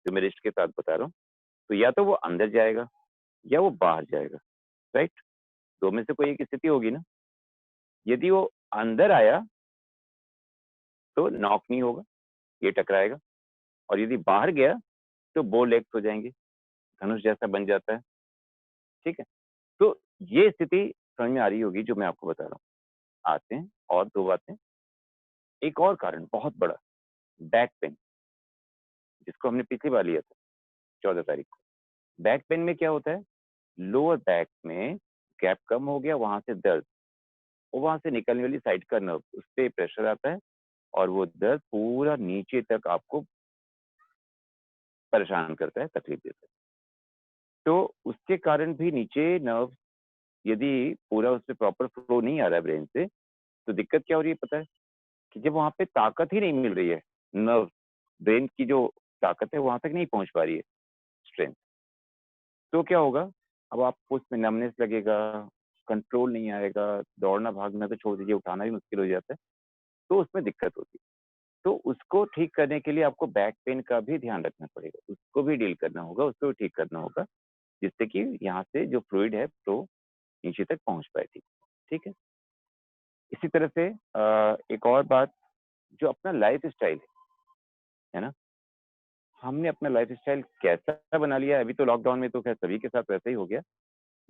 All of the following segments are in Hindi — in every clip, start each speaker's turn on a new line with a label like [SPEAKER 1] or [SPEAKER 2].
[SPEAKER 1] जो मैं रिस्ट के साथ बता रहा हूँ, तो या तो वो अंदर जाएगा या वो बाहर जाएगा, राइट? दो में से कोई एक स्थिति होगी ना। यदि वो अंदर आया तो नॉक नहीं होगा, ये टकराएगा, और यदि बाहर गया तो बो लेग्स हो जाएंगे, धनुष जैसा बन जाता है। ठीक है, तो ये स्थिति समझ में आ रही होगी जो मैं आपको बता रहा हूँ। आते हैं और दो बातें। एक और कारण बहुत बड़ा, बैक पेन, जिसको हमने पिछली बार लिया था 14 तारीख को। बैक पेन में क्या होता है, लोअर बैक में गैप कम हो गया, वहां से दर्द, और वहां से निकलने वाली साइड का नर्व, उस पर प्रेशर आता है और वो दर्द पूरा नीचे तक आपको परेशान करता है, तकलीफ देता है। तो उसके कारण भी नीचे नर्व, यदि पूरा उस पर प्रॉपर फ्लो नहीं आ रहा है ब्रेन से, तो दिक्कत क्या हो रही है पता है, कि जब वहां पे ताकत ही नहीं मिल रही है, नर्व, ब्रेन की जो ताकत है वहां तक नहीं पहुंच पा रही है, स्ट्रेंथ, तो क्या होगा, अब आपको उसमें नमनेस लगेगा, कंट्रोल नहीं आएगा, दौड़ना भागना तो छोड़ दीजिए, उठाना भी मुश्किल हो जाता है, तो उसमें दिक्कत होती है। तो उसको ठीक करने के लिए आपको बैक पेन का भी ध्यान रखना पड़ेगा, उसको भी डील करना होगा, उसको भी ठीक करना होगा, जिससे कि यहाँ से जो फ्लूइड है तो नीचे तक पहुंच पाए। ठीक, ठीक है। इसी तरह से एक और बात, जो अपना लाइफ स्टाइल है ना, हमने अपना लाइफ स्टाइल कैसा बना लिया है, अभी तो लॉकडाउन में तो खैर सभी के साथ वैसा ही हो गया।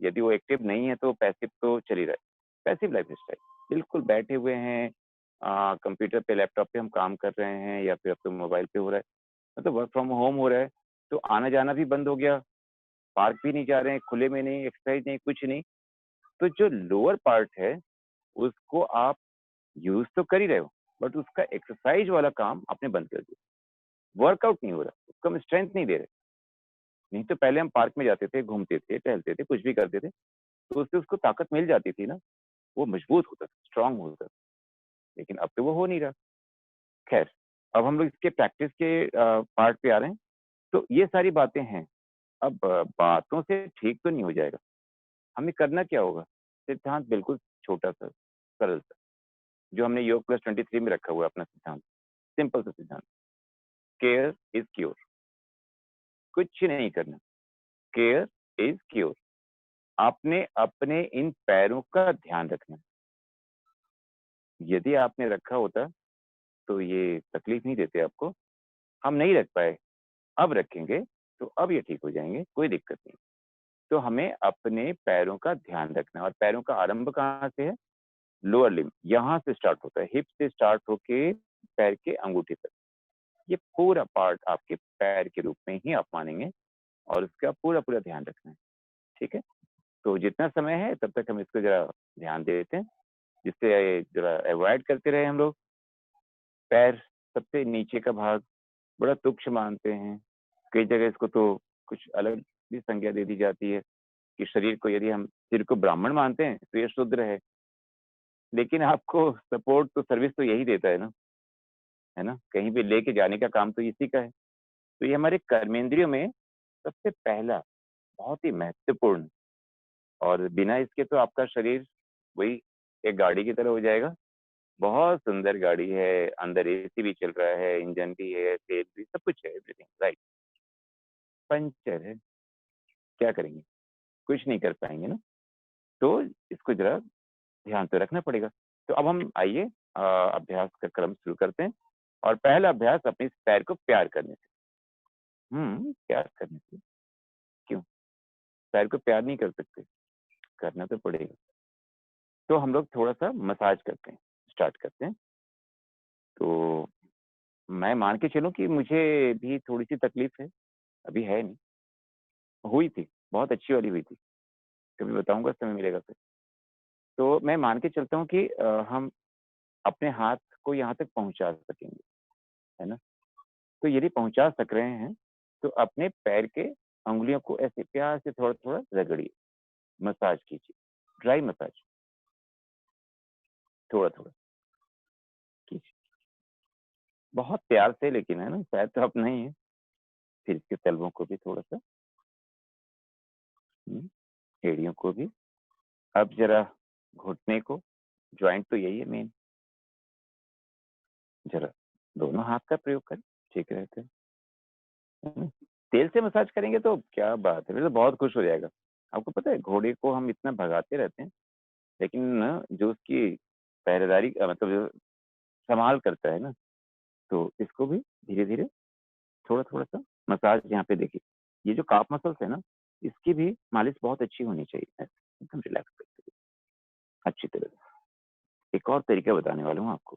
[SPEAKER 1] यदि वो एक्टिव नहीं है तो पैसिव तो चल ही रहा है, पैसिव लाइफ स्टाइल, बिल्कुल बैठे हुए हैं, कंप्यूटर पे लैपटॉप पे हम काम कर रहे हैं, या फिर अब तो मोबाइल पे हो रहा है, मतलब वर्क फ्रॉम होम हो रहा है, तो आना जाना भी बंद हो गया, पार्क भी नहीं जा रहे हैं, खुले में नहीं, एक्सरसाइज नहीं, कुछ नहीं। तो जो लोअर पार्ट है उसको आप यूज तो कर ही रहे हो, बट उसका एक्सरसाइज वाला काम आपने बंद कर दिया, वर्कआउट नहीं हो रहा, उसको हम स्ट्रेंथ नहीं दे रहे। नहीं तो पहले हम पार्क में जाते थे, घूमते थे, टहलते थे, कुछ भी करते थे, तो उससे उसको ताकत मिल जाती थी ना, वो मजबूत होता था, स्ट्रांग होता था। लेकिन अब तो वो हो नहीं रहा। खैर, अब हम लोग इसके प्रैक्टिस के पार्ट पे आ रहे हैं। तो ये सारी बातें हैं। अब बातों से ठीक तो नहीं हो जाएगा, हमें करना क्या होगा, सिद्धांत बिल्कुल छोटा सा, सरल सा, जो हमने योग प्लस 23 में रखा हुआ है अपना सिद्धांत, सिंपल सा सिद्धांत, केयर इज क्योर। कुछ नहीं करना, केयर इज क्योर। आपने अपने इन पैरों का ध्यान रखना है। यदि आपने रखा होता तो ये तकलीफ नहीं देते आपको, हम नहीं रख पाए, अब रखेंगे तो अब ये ठीक हो जाएंगे, कोई दिक्कत नहीं। तो हमें अपने पैरों का ध्यान रखना है, और पैरों का आरंभ कहाँ से है, लोअर लिम्ब, यहाँ से स्टार्ट होता है, हिप से स्टार्ट होके पैर के अंगूठे तक, ये पूरा पार्ट आपके पैर के रूप में ही आप मानेंगे, और उसका पूरा पूरा ध्यान रखना है। ठीक है, तो जितना समय है तब तक हम इसको जरा ध्यान दे देते हैं, जिससे जरा अवॉइड करते रहे हम लोग। पैर सबसे नीचे का भाग बड़ा तुच्छ मानते हैं, कई जगह इसको तो कुछ अलग भी संज्ञा दे दी जाती है, कि शरीर को, यदि हम सिर को ब्राह्मण मानते हैं तो ये शूद्र है, लेकिन आपको सपोर्ट तो, सर्विस तो यही देता है ना, कहीं भी लेके जाने का काम तो इसी का है। तो ये हमारे कर्मेंद्रियों में सबसे पहला, बहुत ही महत्वपूर्ण, और बिना इसके तो आपका शरीर वही एक गाड़ी की तरह हो जाएगा। बहुत सुंदर गाड़ी है, अंदर एसी भी चल रहा है, इंजन भी है, तेल भी, सब कुछ है, एवरीथिंग राइट, पंचर है, क्या करेंगे, कुछ नहीं कर पाएंगे ना। तो इसको जरा ध्यान तो रखना पड़ेगा। तो अब हम आइए अभ्यास का क्रम शुरू करते हैं, और पहला अभ्यास अपने इस पैर को प्यार करने से। प्यार करने से, क्यों पैर को प्यार नहीं कर सकते, करना तो पड़ेगा। तो हम लोग थोड़ा सा मसाज करते हैं, स्टार्ट करते हैं। तो मैं मान के चलूं कि मुझे भी थोड़ी सी तकलीफ है, अभी है नहीं, हुई थी, बहुत अच्छी वाली हुई थी, कभी बताऊंगा, समय मिलेगा फिर। तो मैं मान के चलता हूँ कि हम अपने हाथ को यहाँ तक पहुंचा सकेंगे, है ना। तो यदि पहुंचा सक रहे हैं तो अपने पैर के अंगुलियों को ऐसे प्यार से थोड़ा थोड़ा रगड़िए, मसाज कीजिए, ड्राई मसाज, थोड़ा थोड़ा कीजिए, बहुत प्यार से, लेकिन है ना, पैर तो अपना ही है। फिर इसके तलवों को भी थोड़ा सा, एड़ियों को भी। अब जरा घुटने को, ज्वाइंट तो यही है मेन, जरा दोनों हाथ का प्रयोग करें, ठीक रहते हैं, है ना? तेल से मसाज करेंगे तो क्या बात है, फिर तो बहुत खुश हो जाएगा। आपको पता है घोड़े को हम इतना भगाते रहते हैं, लेकिन ना जो उसकी पहरेदारी मतलब जो संभाल करता है ना, तो इसको भी धीरे-धीरे, थोड़ा-थोड़ा सा मसाज यहाँ पे देखिए, ये जो काफ मसल्स है ना, इसकी भी मालिश बहुत अच्छी होनी चाहिए, ऐसे एकदम रिलैक्स करके, अच्छी तरह से। एक और तरीका बताने वाला हूँ आपको,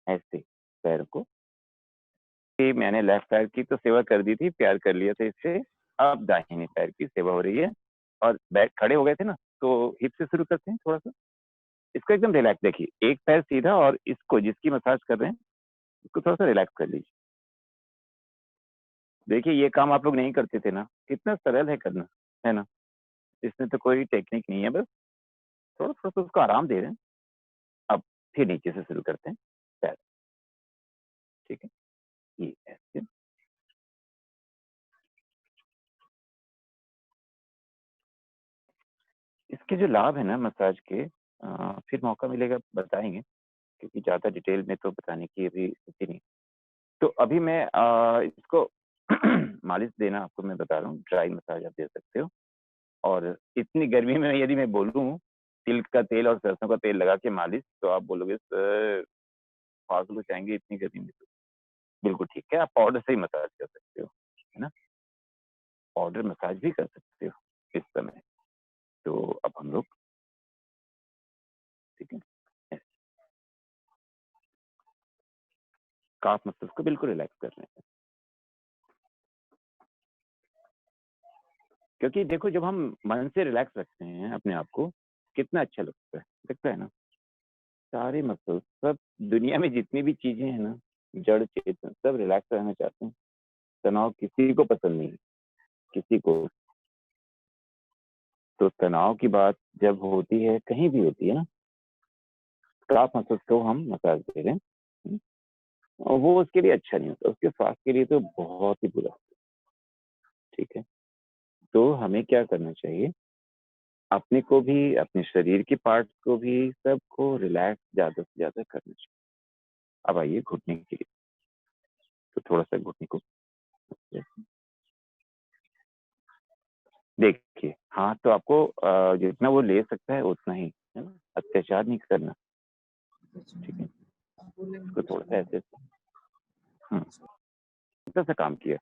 [SPEAKER 1] ऐसे पैर को कि मैंने लेफ्ट पैर की तो सेवा कर दी थी, प्यार कर लिया था इससे, अब दाहिने पैर की सेवा हो रही है और बैठ खड़े हो गए थे ना, तो हिप से शुरू करते हैं थोड़ा-सा। इसको एकदम रिलैक्स देखिए, एक पैर सीधा और इसको जिसकी मसाज कर रहे हैं, इसको थोड़ा-सा रिलैक्स कर लीजिए। देखिए ये काम आप लोग नहीं करते थे ना, कितना सरल है करना, है ना? इसमें तो कोई टेक्निक नहीं है, बस थोड़ा-थोड़ा सा उसको आराम दे रहे हैं। अब फिर नीचे से शुरू करते हैं, पैर, ठीक है? ये ऐसे, इसके जो लाभ है ना मसाज के, फिर मौका मिलेगा बताएँगे, क्योंकि ज़्यादा डिटेल में तो बताने की अभी स्थिति नहीं। तो अभी मैं इसको मालिश देना आपको मैं बता रहा हूँ, ड्राई मसाज आप दे सकते हो और इतनी गर्मी में यदि मैं बोलूँ, तिल का तेल और सरसों का तेल लगा के मालिश, तो आप बोलोगे सर पागल हो जाएँगे इतनी गर्मी में तो। बिल्कुल ठीक है, आप पाउडर से ही मसाज कर सकते हो, है ना? पाउडर मसाज भी कर सकते हो इस समय। तो अब हम लोग, ठीक है, काफ मसल्स को बिल्कुल रिलैक्स कर रहे हैं। क्योंकि देखो जब हम मन से रिलैक्स रखते हैं अपने आप को, कितना अच्छा लगता है ना? सारे मसल्स सब, दुनिया में जितनी भी चीज़ें हैं ना, जड़ चेतन सब रिलैक्स रहना चाहते हैं। तनाव किसी को पसंद नहीं है, किसी को। तो तनाव की बात जब होती है, कहीं भी होती है ना, काफ मसल्स को हम मसाज दे रहे हैं। और वो उसके लिए अच्छा नहीं होता, उसके स्वास्थ्य के लिए तो बहुत ही बुरा, ठीक है? तो हमें क्या करना चाहिए, अपने को भी, अपने शरीर के पार्ट्स को भी, सबको रिलैक्स ज़्यादा से ज़्यादा करना चाहिए। अब आइए घुटने के लिए, तो थोड़ा-सा घुटने को देखिए, हाँ, तो आपको जितना वो ले सकता है उतना ही, है ना? अत्याचार नहीं करना, ठीक है? इसको थोड़ा-सा ऐसे, हुँ, छोटा-सा काम किया,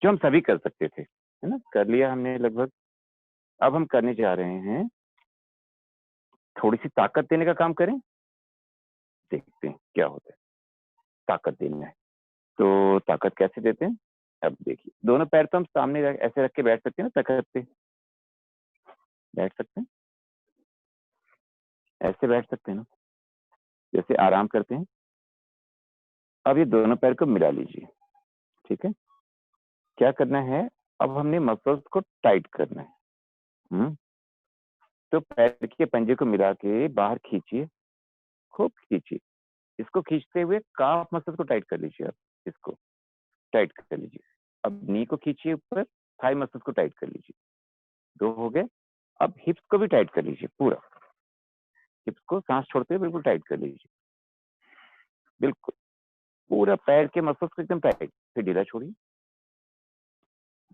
[SPEAKER 1] जो हम सभी कर सकते थे, है ना? कर लिया हमने लगभग, अब हम करने जा रहे हैं, थोड़ी-सी ताकत देने का काम करें, देखते हैं क्या होता है। ताकत देना है, तो ताकत कैसे देते हैं? अब देखिए, दोनों पैर तो हम सामने ऐसे रख के बैठ सकते हैं ना, तख़्त पे, बैठ सकते हैं, ऐसे बैठ सकते हैं ना, जैसे आराम करते हैं। अब ये दोनों पैर को मिला लीजिए, ठीक है? क्या करना है, अब हमने मसल्स को टाइट करना है। हुँ? तो पैर के पंजे को मिला के बाहर खींचिए, खूब खींचिए। इसको खींचते हुए काफ मसल को टाइट कर लीजिए आप, इसको टाइट कर लीजिए। अब नी को खींचिए ऊपर, थाई मसल्स को टाइट कर लीजिए। 2 हो गए। अब हिप्स को भी टाइट कर लीजिए पूरा। हिप्स को साँस छोड़ते हुए बिल्कुल टाइट कर लीजिए। बिल्कुल, पूरा पैर के मसल्स को एकदम टाइट, फिर ढीला छोड़िए।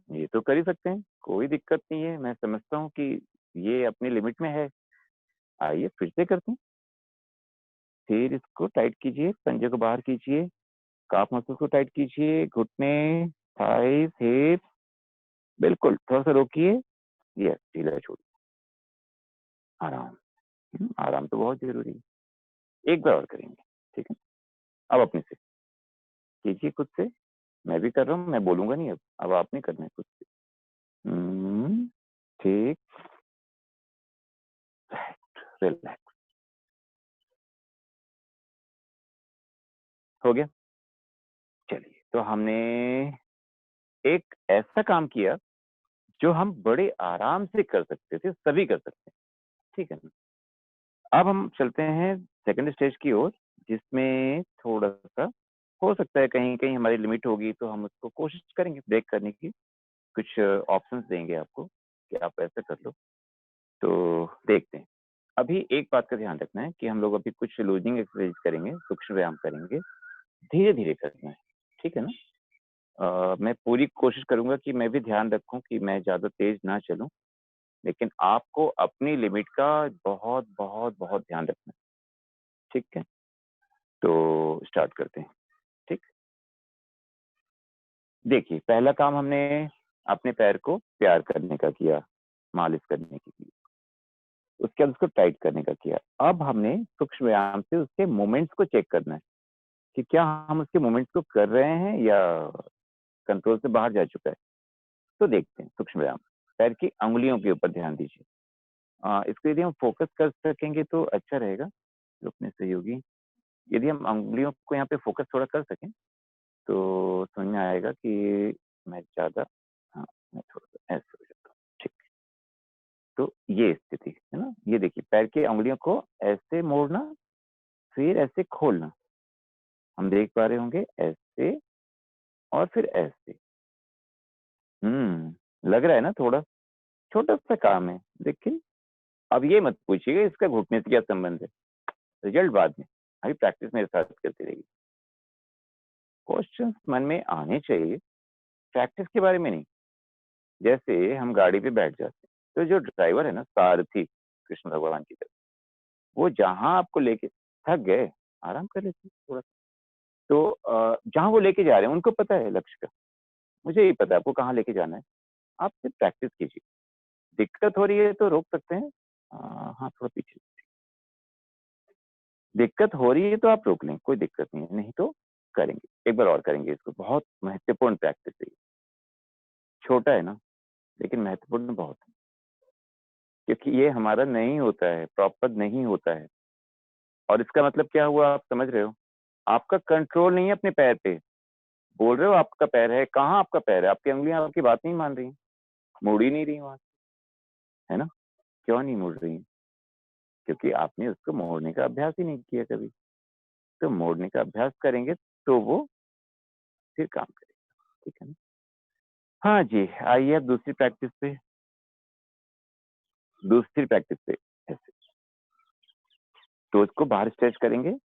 [SPEAKER 1] ये तो कर ही सकते हैं, कोई दिक्कत नहीं है। मैं समझता हूँ कि ये अपनी लिमिट में है। आइए फिर से करते हैं। फिर इसको टाइट कीजिए, पंजे को बाहर खींचिए, काफ मसल्स को टाइट कीजिए, घुटने, थाइज़, हिप्स, बिल्कुल थोड़ा-सा रोकिए, यस ढीला छोड़िए, आराम। आराम तो बहुत ज़रूरी है। एक बार और करेंगे, ठीक है? अब अपने से कीजिए खुद से, मैं भी कर रहा हूँ, मैं बोलूँगा नहीं अब आपने करना है खुद से। ठीक, रिलैक्स, हो गया? चलिए, तो हमने एक ऐसा काम किया, जो हम बड़े आराम से कर सकते थे, सभी कर सकते हैं, ठीक है ना? अब हम चलते हैं सेकंड स्टेज की ओर, जिसमें थोड़ा-सा हो सकता है कहीं-कहीं हमारी लिमिट होगी, तो हम उसको कोशिश करेंगे ब्रेक करने की। कुछ ऑप्शंस देंगे आपको कि आप ऐसा कर लो, तो देखते हैं। अभी एक बात का ध्यान रखना है कि हम लोग अभी कुछ लूज़िंग एक्सरसाइज करेंगे, सूक्ष्म व्यायाम करेंगे, धीरे-धीरे करना है, ठीक है ना? मैं पूरी कोशिश करूँगा कि मैं भी ध्यान रखूँ कि मैं ज़्यादा तेज़ ना चलूँ, लेकिन आपको अपनी लिमिट का बहुत, बहुत, बहुत ध्यान रखना है, ठीक है? तो स्टार्ट करते हैं, ठीक? देखिए, पहला काम हमने अपने पैर को प्यार करने का किया, मालिश करने के लिए। उसके बाद उसको टाइट करने का किया। अब हमने सूक्ष्म व्यायाम से उसके मूवमेंट्स को चेक करना है, कि क्या हम उसके मूवमेंट्स को कर रहे हैं या कंट्रोल से बाहर जा चुका है। तो देखते हैं सूक्ष्म व्यायाम। पैर की अंगुलियों के ऊपर ध्यान दीजिए। इसको यदि हम फ़ोकस कर सकेंगे तो अच्छा रहेगा, जो अपने सहयोगी यदि हम अंगुलियों को यहाँ पे फ़ोकस थोड़ा कर सकें, तो समझ में आएगा कि मैं ज़्यादा हाँ, मैं थोड़ा-सा ऐसे हो जाता हूँ। ठीक, तो ये स्थिति, है ना? ये देखिए पैर की अंगुलियों को ऐसे मोड़ना, फिर ऐसे खोलना। हम देख पा रहे होंगे ऐसे और फिर ऐसे। लग रहा है ना थोड़ा? छोटा-सा काम है, लेकिन अब ये मत पूछिएगा इसका घुटने से क्या संबंध है? रिजल्ट बाद में, अभी प्रैक्टिस मेरे साथ करते रहिए। क्वेश्चंस मन में आने चाहिए, प्रैक्टिस के बारे में नहीं। जैसे हम गाड़ी पे बैठ जाते हैं, तो जो ड्राइवर है ना सारथी कृष्ण भगवान की तरह, वो जहाँ आपको लेके थक गए, आराम कर लेते हैं थोड़ा-सा। तो जहाँ वो लेके जा रहे हैं उनको पता है लक्ष्य का, मुझे ये पता है आपको कहाँ लेके जाना है, आप सिर्फ प्रैक्टिस कीजिए। दिक्कत हो रही है तो रोक सकते हैं। हाँ, थोड़ा पीछे। दिक्कत हो रही है तो आप रोक लें, कोई दिक्कत नहीं है, नहीं तो करेंगे। एक बार और करेंगे इसको, बहुत महत्वपूर्ण प्रैक्टिस है ये। छोटा है ना, लेकिन महत्वपूर्ण बहुत है, क्योंकि ये हमारा नहीं होता है, प्रॉपर नहीं होता है। और इसका मतलब क्या हुआ आप समझ रहे हो? आपका कंट्रोल नहीं है अपने पैर पे। बोल रहे हो आपका पैर है, कहाँ आपका पैर है? आपकी उँगलियाँ आपकी बात नहीं मान रही हैं, मुड़ ही नहीं रही वहाँ से, है ना? क्यों नहीं मुड़ रही हैं? क्योंकि आपने उसको मोड़ने का अभ्यास ही नहीं किया कभी। तो मोड़ने का अभ्यास करेंगे तो वो फिर काम करेगा, ठीक है ना? हाँ जी, आइए अब दूसरी प्रैक्टिस पे ऐसे। तो इसको बाहर स्ट्रेच करेंगे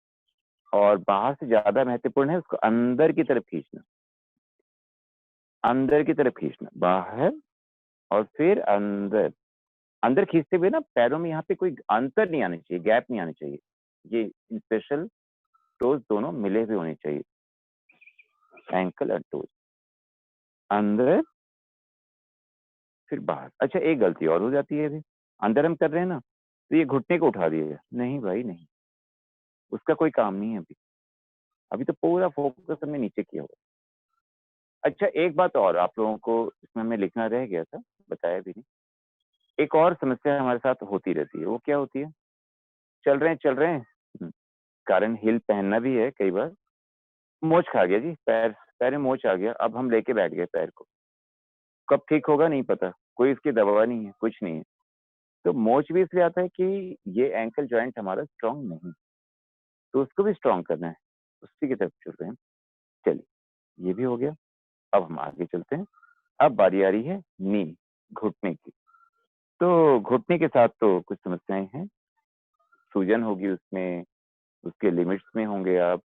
[SPEAKER 1] और बाहर से ज़्यादा महत्वपूर्ण है उसको अंदर की तरफ खींचना, अंदर की तरफ खींचना, बाहर और फिर अंदर। अंदर खींचते हुए ना पैरों में यहाँ पे कोई अंतर नहीं आना चाहिए, गैप नहीं आना चाहिए। ये स्पेशल टोज़ दोनों मिले हुए होने चाहिए, एंकल और टोज़। अंदर फिर बाहर। अच्छा एक गलती और हो जाती है अभी, अंदर हम कर रहे हैं ना, तो ये घुटने को उठा दिएगा। नहीं भाई नहीं, उसका कोई काम नहीं है अभी। अभी तो पूरा फ़ोकस हमने नीचे किया हुआ है। अच्छा एक बात और आप लोगों को इसमें हमें लिखना रह गया था, बताया भी नहीं। एक और समस्या हमारे साथ होती रहती है, वो क्या होती है? चल रहे हैं कारण हील पहनना भी है कई बार। मोच खा गया जी, पैर में मोच आ गया, अब हम लेके बैठ गए पैर को। कब ठीक होगा नहीं पता, कोई इसकी दवा नहीं है, कुछ नहीं है। तो मोच भी इसलिए आता है कि ये एंकल जॉइंट हमारा स्ट्रॉन्ग नहीं, तो उसको भी स्ट्रॉन्ग करना है, उसी की तरफ चल रहे हैं। चलिए, ये भी हो गया, अब हम आगे चलते हैं। अब बारी आ रही है नी, घुटने की। तो घुटने के साथ तो कुछ समस्याएँ हैं, सूजन होगी उसमें, उसके लिमिट्स में होंगे आप।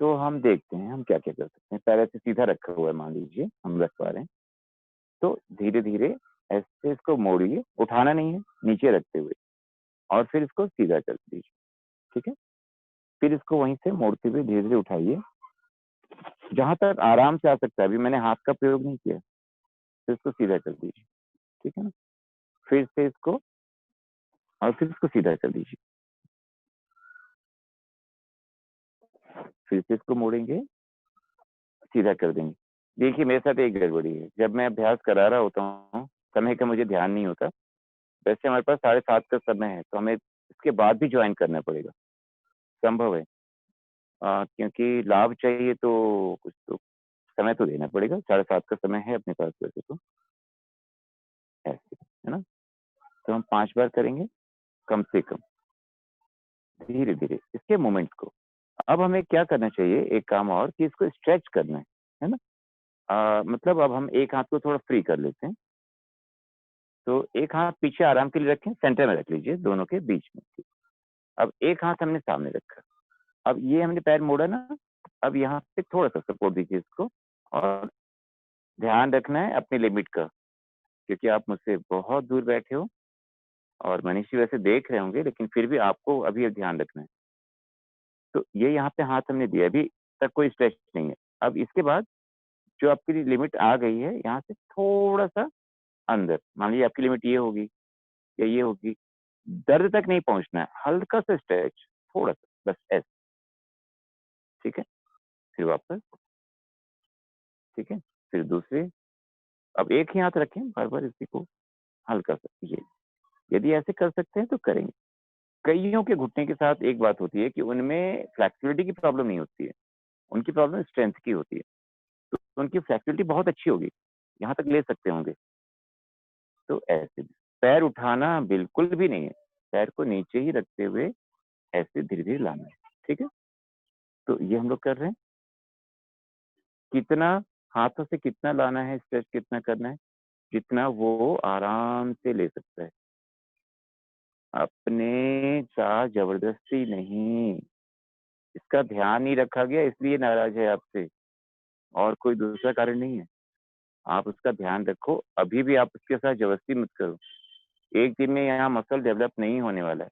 [SPEAKER 1] तो हम देखते हैं हम क्या-क्या कर सकते हैं। पैर ऐसे सीधा रखा हुआ है मान लीजिए, हम रख पा रहे हैं। तो धीरे-धीरे ऐसे इसको मोड़िए, उठाना नहीं है, नीचे रखते हुए और फिर इसको सीधा कर दीजिए, ठीक है? फिर इसको वहीं से मोड़ते हुए धीरे-धीरे उठाइए, जहाँ तक आराम से आ सकता है। अभी मैंने हाथ का प्रयोग नहीं किया, फिर इसको सीधा कर दीजिए, ठीक है ना? फिर से इसको और फिर इसको सीधा कर दीजिए। फिर से इसको मोड़ेंगे, सीधा कर देंगे। देखिए मेरे साथ एक गड़बड़ी है, जब मैं अभ्यास करा रहा होता हूँ, समय का मुझे ध्यान नहीं होता। वैसे हमारे पास 7:30 का समय है, तो हमें इसके बाद भी जॉइन करना पड़ेगा, संभव है। क्योंकि लाभ चाहिए तो कुछ तो समय तो देना पड़ेगा, 7:30 का समय है अपने पास वैसे तो, ऐसे, है ना? तो हम 5 बार करेंगे, कम से कम, धीरे-धीरे इसके मूवमेंट्स को। अब हमें क्या करना चाहिए, एक काम और कि इसको स्ट्रेच करना है ना? मतलब अब हम एक हाथ को थोड़ा फ्री कर लेते हैं, तो एक हाथ पीछे आराम के लिए रखें, सेंटर में रख लीजिए, दोनों के बीच में। अब एक हाथ हमने सामने रखा, अब ये हमने पैर मोड़ा ना, अब यहाँ पे थोड़ा-सा सपोर्ट दीजिए इसको और ध्यान रखना है अपनी लिमिट का, क्योंकि आप मुझसे बहुत दूर बैठे हो और मनीष जी वैसे देख रहे होंगे, लेकिन फिर भी आपको अभी ध्यान रखना है। तो ये यहाँ पे हाथ हमने दिया, अभी तक कोई स्ट्रेच नहीं है। अब इसके बाद जो आपकी लिमिट आ गई है, यहाँ से थोड़ा-सा अंदर, मान लीजिए आपकी लिमिट ये होगी या ये होगी, दर्द तक नहीं पहुँचना है, हल्का-सा स्ट्रेच, थोड़ा-सा, बस ऐसे, ठीक है? फिर वापस, ठीक है? फिर दूसरे, अब एक ही हाथ रखें, बार-बार इसी को हल्का-सा, ये। यदि ऐसे कर सकते हैं तो करेंगे। कइयों के घुटने के साथ एक बात होती है कि उनमें फ्लेक्सिबिलिटी की प्रॉब्लम नहीं होती है, उनकी प्रॉब्लम स्ट्रेंथ की होती है। तो उनकी फ्लेक्सिबिलिटी बहुत अच्छी होगी, यहाँ तक ले सकते होंगे। तो ऐसे भी पैर उठाना बिल्कुल भी नहीं है, पैर को नीचे ही रखते हुए ऐसे धीरे-धीरे लाना है, ठीक है? तो ये हम लोग कर रहे हैं। कितना, हाथों से कितना लाना है, स्ट्रेच कितना करना है, जितना वो आराम से ले सकता है। अपने साथ ज़बरदस्ती नहीं, इसका ध्यान नहीं रखा गया इसलिए नाराज़ है आपसे, और कोई दूसरा कारण नहीं है। आप उसका ध्यान रखो, अभी भी आप उसके साथ ज़बरदस्ती मत करो। एक दिन में यहाँ मसल डेवलप नहीं होने वाला है,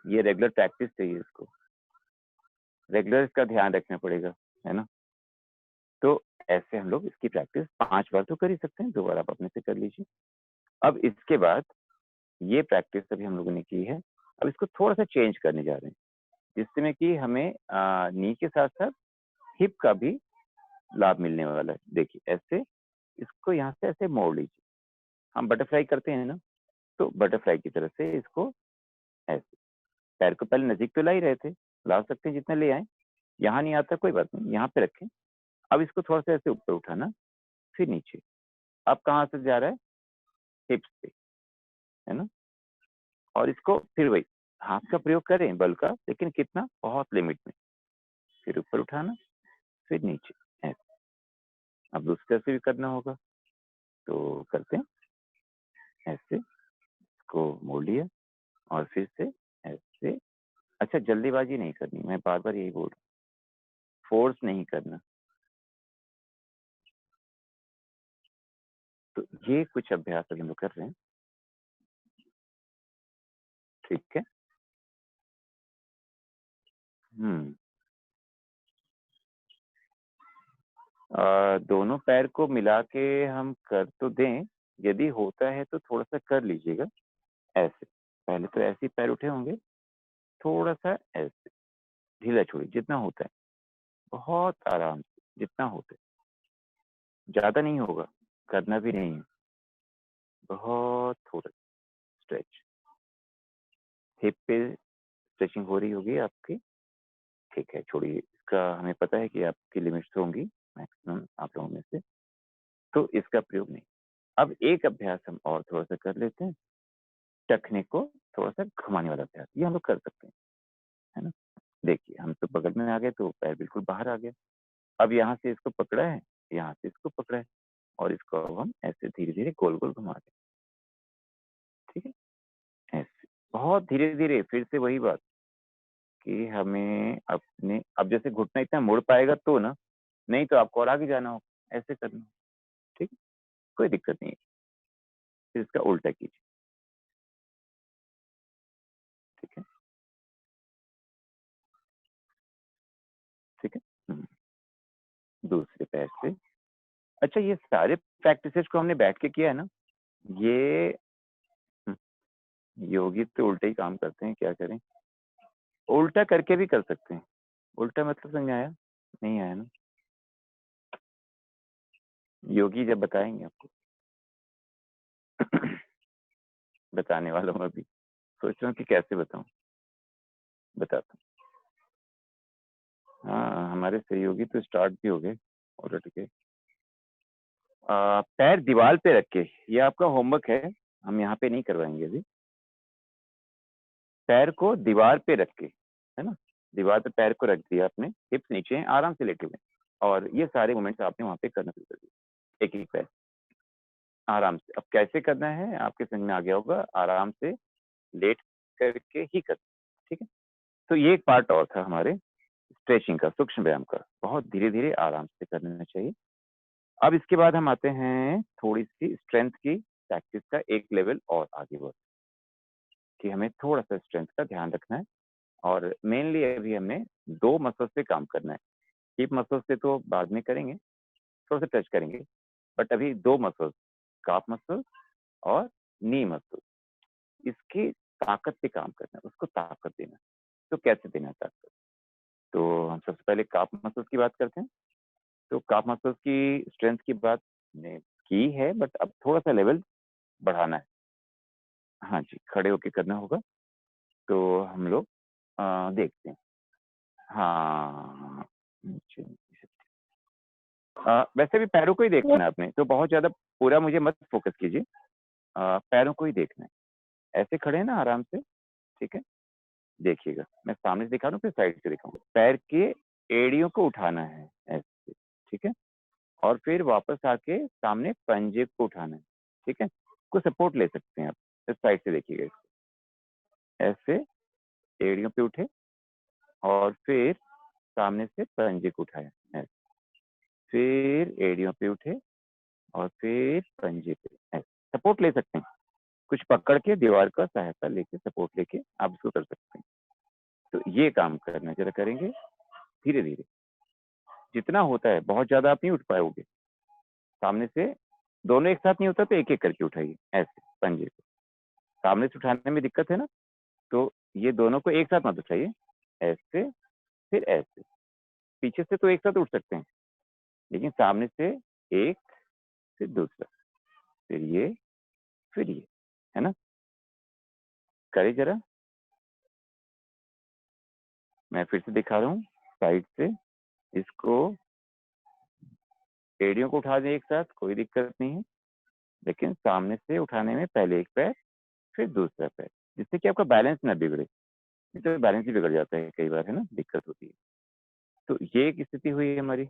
[SPEAKER 1] ये रेगुलर प्रैक्टिस चाहिए इसको, रेगुलर इसका ध्यान रखना पड़ेगा, है ना? तो ऐसे हम लोग इसकी प्रैक्टिस 5 बार तो कर ही सकते हैं, 2 बार आप अपने से कर लीजिए। अब इसके बाद ये प्रैक्टिस अभी हम लोगों ने की है, अब इसको थोड़ा-सा चेंज करने जा रहे हैं, जिसमें कि हमें नी के साथ-साथ हिप का भी लाभ मिलने वाला है। देखिए ऐसे, इसको यहाँ से ऐसे मोड़ लीजिए। हम बटरफ्लाई करते हैं ना, तो बटरफ्लाई की तरह से इसको ऐसे, पैर को पहले नज़दीक तो ला ही रहे थे, ला सकते हैं जितना ले आएँ। यहाँ नहीं आता कोई बात नहीं, यहाँ पे रखें। अब इसको थोड़ा-सा ऐसे ऊपर उठाना, फिर नीचे। अब कहाँ से जा रहा है? हिप्स पे, है ना? और इसको फिर वही, हाथ का प्रयोग करें बल का, लेकिन कितना? बहुत लिमिट में। फिर ऊपर उठाना, फिर नीचे, ऐसे। अब दूसरी तरफ से भी करना होगा, तो करते हैं, ऐसे, इसको मोड़ लिया और फिर से ऐसे। अच्छा, जल्दीबाज़ी नहीं करनी, मैं बार-बार यही बोल रहा हूँ, फ़ोर्स नहीं करना। तो ये कुछ अभ्यास अभी हम लोग कर रहे हैं, ठीक है? हुँ। दोनों पैर को मिला के हम कर तो दें, यदि होता है तो थोड़ा-सा कर लीजिएगा, ऐसे। पहले तो ऐसे ही पैर उठे होंगे, थोड़ा-सा ऐसे, ढीला छोड़िए जितना होता है, बहुत आराम से, जितना होता है। ज़्यादा नहीं होगा, करना भी नहीं है, बहुत थोड़ा स्ट्रेच। हिप पे स्ट्रेचिंग हो रही होगी आपकी, ठीक है, छोड़िए, इसका हमें पता है कि आपकी लिमिट्स होंगी मैक्सिमम आप लोगों में से, तो इसका प्रयोग नहीं। अब एक अभ्यास हम और थोड़ा-सा कर लेते हैं, टखने को थोड़ा-सा घुमाने वाला अभ्यास, ये हम लोग कर सकते हैं, है ना? देखिए, हम तो बगल में आ गए तो पैर बिल्कुल बाहर आ गया। अब यहाँ से इसको पकड़ा है, यहाँ से इसको पकड़ा है और इसको अब हम ऐसे धीरे-धीरे गोल-गोल घुमा रहे हैं, ठीक है? ऐसे, बहुत धीरे-धीरे, फिर से वही बात कि हमें अपने, अब जैसे घुटना इतना मुड़ पाएगा तो ना, नहीं तो आपको और आगे जाना होगा, ऐसे करना, ठीक है? कोई दिक्कत नहीं है, फिर इसका उल्टा कीजिए, ठीक है? ठीक है? हुँ, दूसरे पैर से, अच्छा, ये सारे प्रैक्टिसेज़ को हमने बैठ के किया है ना, ये हुँ, योगी तो उल्टे ही काम करते हैं, क्या करें? उल्टा करके भी कर सकते हैं। उल्टा मतलब समझ में आया? नहीं आया ना? योगी जब बताएँगे आपको। बताने वाला हूँ अभी। सोच रहा हूँ कि कैसे बताऊँ? बताता हूँ। हाँ, हमारे सहयोगी तो स्टार्ट भी हो गए और उठ के। पैर दीवार पे रख के, ये आपका होमवर्क है, हम यहाँ पे नहीं करवाएँगे अभी। पैर को दीवार पे रख के, है ना? दीवार पे पैर को रख दिया आपने, हिप्स नीचे हैं, आराम से लेटे हुए हैं और ये सारे मूवमेंट्स आपने वहाँ पे करना शुरू कर दिए। एक-एक पैर, आराम से। अब कैसे करना है आपके समझ में आ गया होगा, आराम से लेट करके ही करना, ठीक है? तो ये एक पार्ट और था हमारे स्ट्रेचिंग का, सूक्ष्म व्यायाम का। बहुत धीरे-धीरे आराम से करना चाहिए। अब इसके बाद हम आते हैं थोड़ी-सी स्ट्रेंथ की प्रैक्टिस का एक लेवल और आगे बढ़ कि हमें थोड़ा-सा स्ट्रेंथ का ध्यान रखना है और मेनली अभी हमें 2 मसल्स पे काम करना है। हिप मसल्स से तो बाद में करेंगे, थोड़ा-सा टच करेंगे, बट अभी 2 मसल्स, काफ मसल और नी मसल, इसकी ताकत पे काम करना है, उसको ताकत देना है। तो कैसे देना है ताकत? तो हम सबसे पहले काफ मसल्स की बात करते हैं। तो काफ मसल्स की स्ट्रेंथ की बात हमने की है, बट अब थोड़ा-सा लेवल बढ़ाना है। हाँ जी, खड़े होके करना होगा। तो हम लोग देखते हैं। हाँ, नीचे वैसे भी पैरों को ही देखना है आपने, तो बहुत ज़्यादा पूरा मुझे मत फ़ोकस कीजिए। पैरों को ही देखना है। ऐसे खड़े हैं ना आराम से, ठीक है? देखिएगा, मैं सामने से दिखा रहा हूँ फिर साइड से दिखाऊँगा। पैर के एड़ियों को उठाना है ऐसे, ठीक है? और फिर वापस आके सामने पंजे को उठाना है, ठीक है? कुछ सपोर्ट ले सकते हैं आप। इस साइड से देखिएगा इसको। ऐसे एड़ियों पे उठे और फिर सामने से पंजे को उठाया, ऐसे। फिर एड़ियों पे उठे और फिर पंजे पे, ऐसे। सपोर्ट ले सकते हैं। कुछ पकड़ के दीवार का सहायता लेके, सपोर्ट लेके आप इसको कर सकते हैं। तो ये काम करना ज़रा करेंगे धीरे-धीरे। जितना होता है, बहुत ज़्यादा आप नहीं उठ पाओगे। सामने से दोनों एक साथ नहीं होता तो एक-एक करके उठाइए, ऐसे पंजे को। सामने से उठाने में दिक्कत है ना, तो ये दोनों को एक साथ मत उठाइए, ऐसे, फिर ऐसे। पीछे से तो एक साथ उठ सकते हैं, लेकिन सामने से एक, फिर दूसरा, फिर ये, है ना? करें ज़रा। मैं फिर से दिखा रहा हूँ, साइड से। इसको एड़ियों को उठा दें एक साथ, कोई दिक्कत नहीं है, लेकिन सामने से उठाने में पहले एक पैर, फिर दूसरा पैर, जिससे कि आपका बैलेंस ना बिगड़े। नहीं तो बैलेंस ही बिगड़ जाता है कई बार, है ना? दिक्कत होती है। तो ये एक स्थिति हुई हमारी।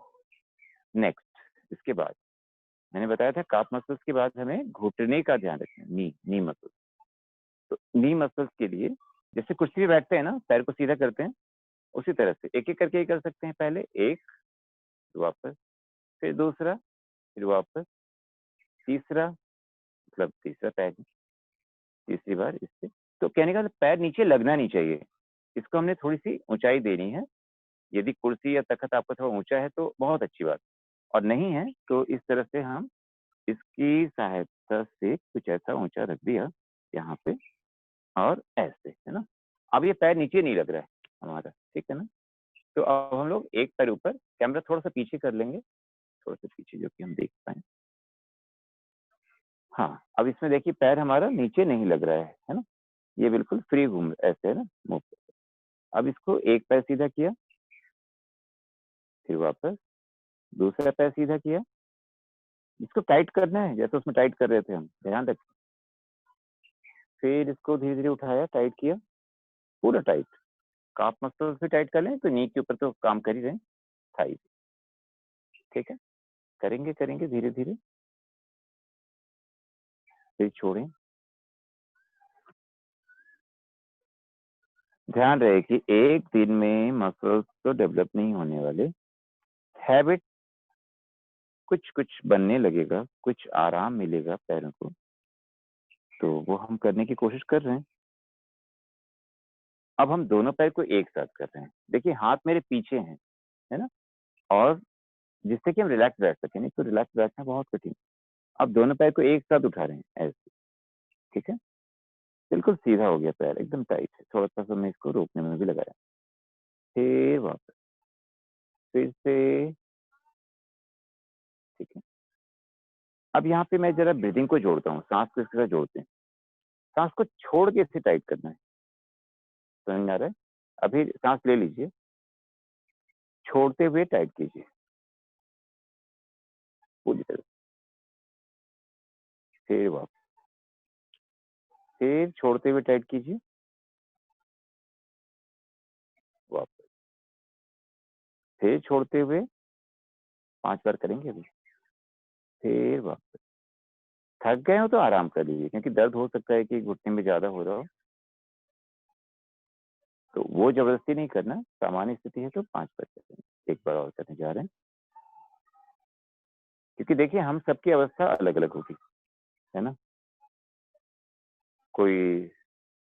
[SPEAKER 1] नेक्स्ट, इसके बाद मैंने बताया था काफ मसल्स के बाद हमें घुटने का ध्यान रखना है, नी मसल्स। तो नी मसल्स के लिए जैसे कुर्सी पे बैठते हैं ना, पैर को सीधा करते हैं, उसी तरह से एक-एक करके ही कर सकते हैं। पहले एक, वापस, फिर दूसरा, फिर वापस, तीसरा, मतलब तीसरा पैर, तीसरी बार इससे। तो कहने का मतलब पैर नीचे लगना नहीं चाहिए। इसको हमने थोड़ी-सी ऊँचाई देनी है। यदि कुर्सी या तख़्त आपका थोड़ा ऊँचा है तो बहुत अच्छी बात, और नहीं है तो इस तरह से हम इसकी सहायता से कुछ ऐसा ऊँचा रख दिया यहाँ पे, और ऐसे, है ना? अब ये पैर नीचे नहीं लग रहा है हमारा, ठीक है ना? तो अब हम लोग एक पैर ऊपर, कैमरा थोड़ा-सा पीछे कर लेंगे, थोड़ा-सा पीछे जो कि हम देख पाएँ। हाँ, अब इसमें देखिए पैर हमारा नीचे नहीं लग रहा है ना? ये बिल्कुल फ्री घूम ऐसे, है ना? मूव। अब इसको एक पैर सीधा किया, फिर वापस, दूसरा पैर सीधा किया। इसको टाइट करना है, जैसे उसमें टाइट कर रहे थे हम, ध्यान रखें। फिर इसको धीरे-धीरे उठाया, टाइट किया, पूरा टाइट। काफ मसल्स भी टाइट कर लें, तो नी के ऊपर तो काम कर ही रहे हैं, थाई, ठीक है? करेंगे धीरे-धीरे, फिर छोड़ें। ध्यान रहे कि एक दिन में मसल्स तो डेवलप नहीं होने वाले, हैबिट कुछ-कुछ बनने लगेगा, कुछ आराम मिलेगा पैरों को, तो वो हम करने की कोशिश कर रहे हैं। अब हम दोनों पैर को एक साथ कर रहे हैं। देखिए हाथ मेरे पीछे हैं, है ना? और जिससे कि हम रिलैक्स बैठ सकें, नहीं तो रिलैक्स बैठना बहुत कठिन है। अब दोनों पैर को एक साथ उठा रहे हैं, ऐसे, ठीक है? बिल्कुल सीधा हो गया पैर, एकदम टाइट है। थोड़ा-सा समय इसको रोकने में भी लगाया। फिर वापस, फिर से, ठीक है? अब यहाँ पे मैं ज़रा ब्रीथिंग को जोड़ता हूँ, साँस को इसके साथ जोड़ते हैं। साँस को छोड़ के इसे टाइट करना है, समझ में आ रहा है? अभी साँस ले लीजिए, छोड़ते हुए टाइट कीजिए, पूरी तरह से। फिर वापस, फिर छोड़ते हुए टाइट कीजिए, वापस, फिर छोड़ते हुए 5 बार करेंगे अभी, फिर वापस। थक गए हो तो आराम कर लीजिए, क्योंकि दर्द हो सकता है कि घुटने में ज़्यादा हो रहा हो, तो वो ज़बरदस्ती नहीं करना, सामान्य स्थिति है तो 5 बार करेंगे। एक बार और करने जा रहे हैं। क्योंकि देखिए हम सबकी अवस्था अलग-अलग होगी, है ना? कोई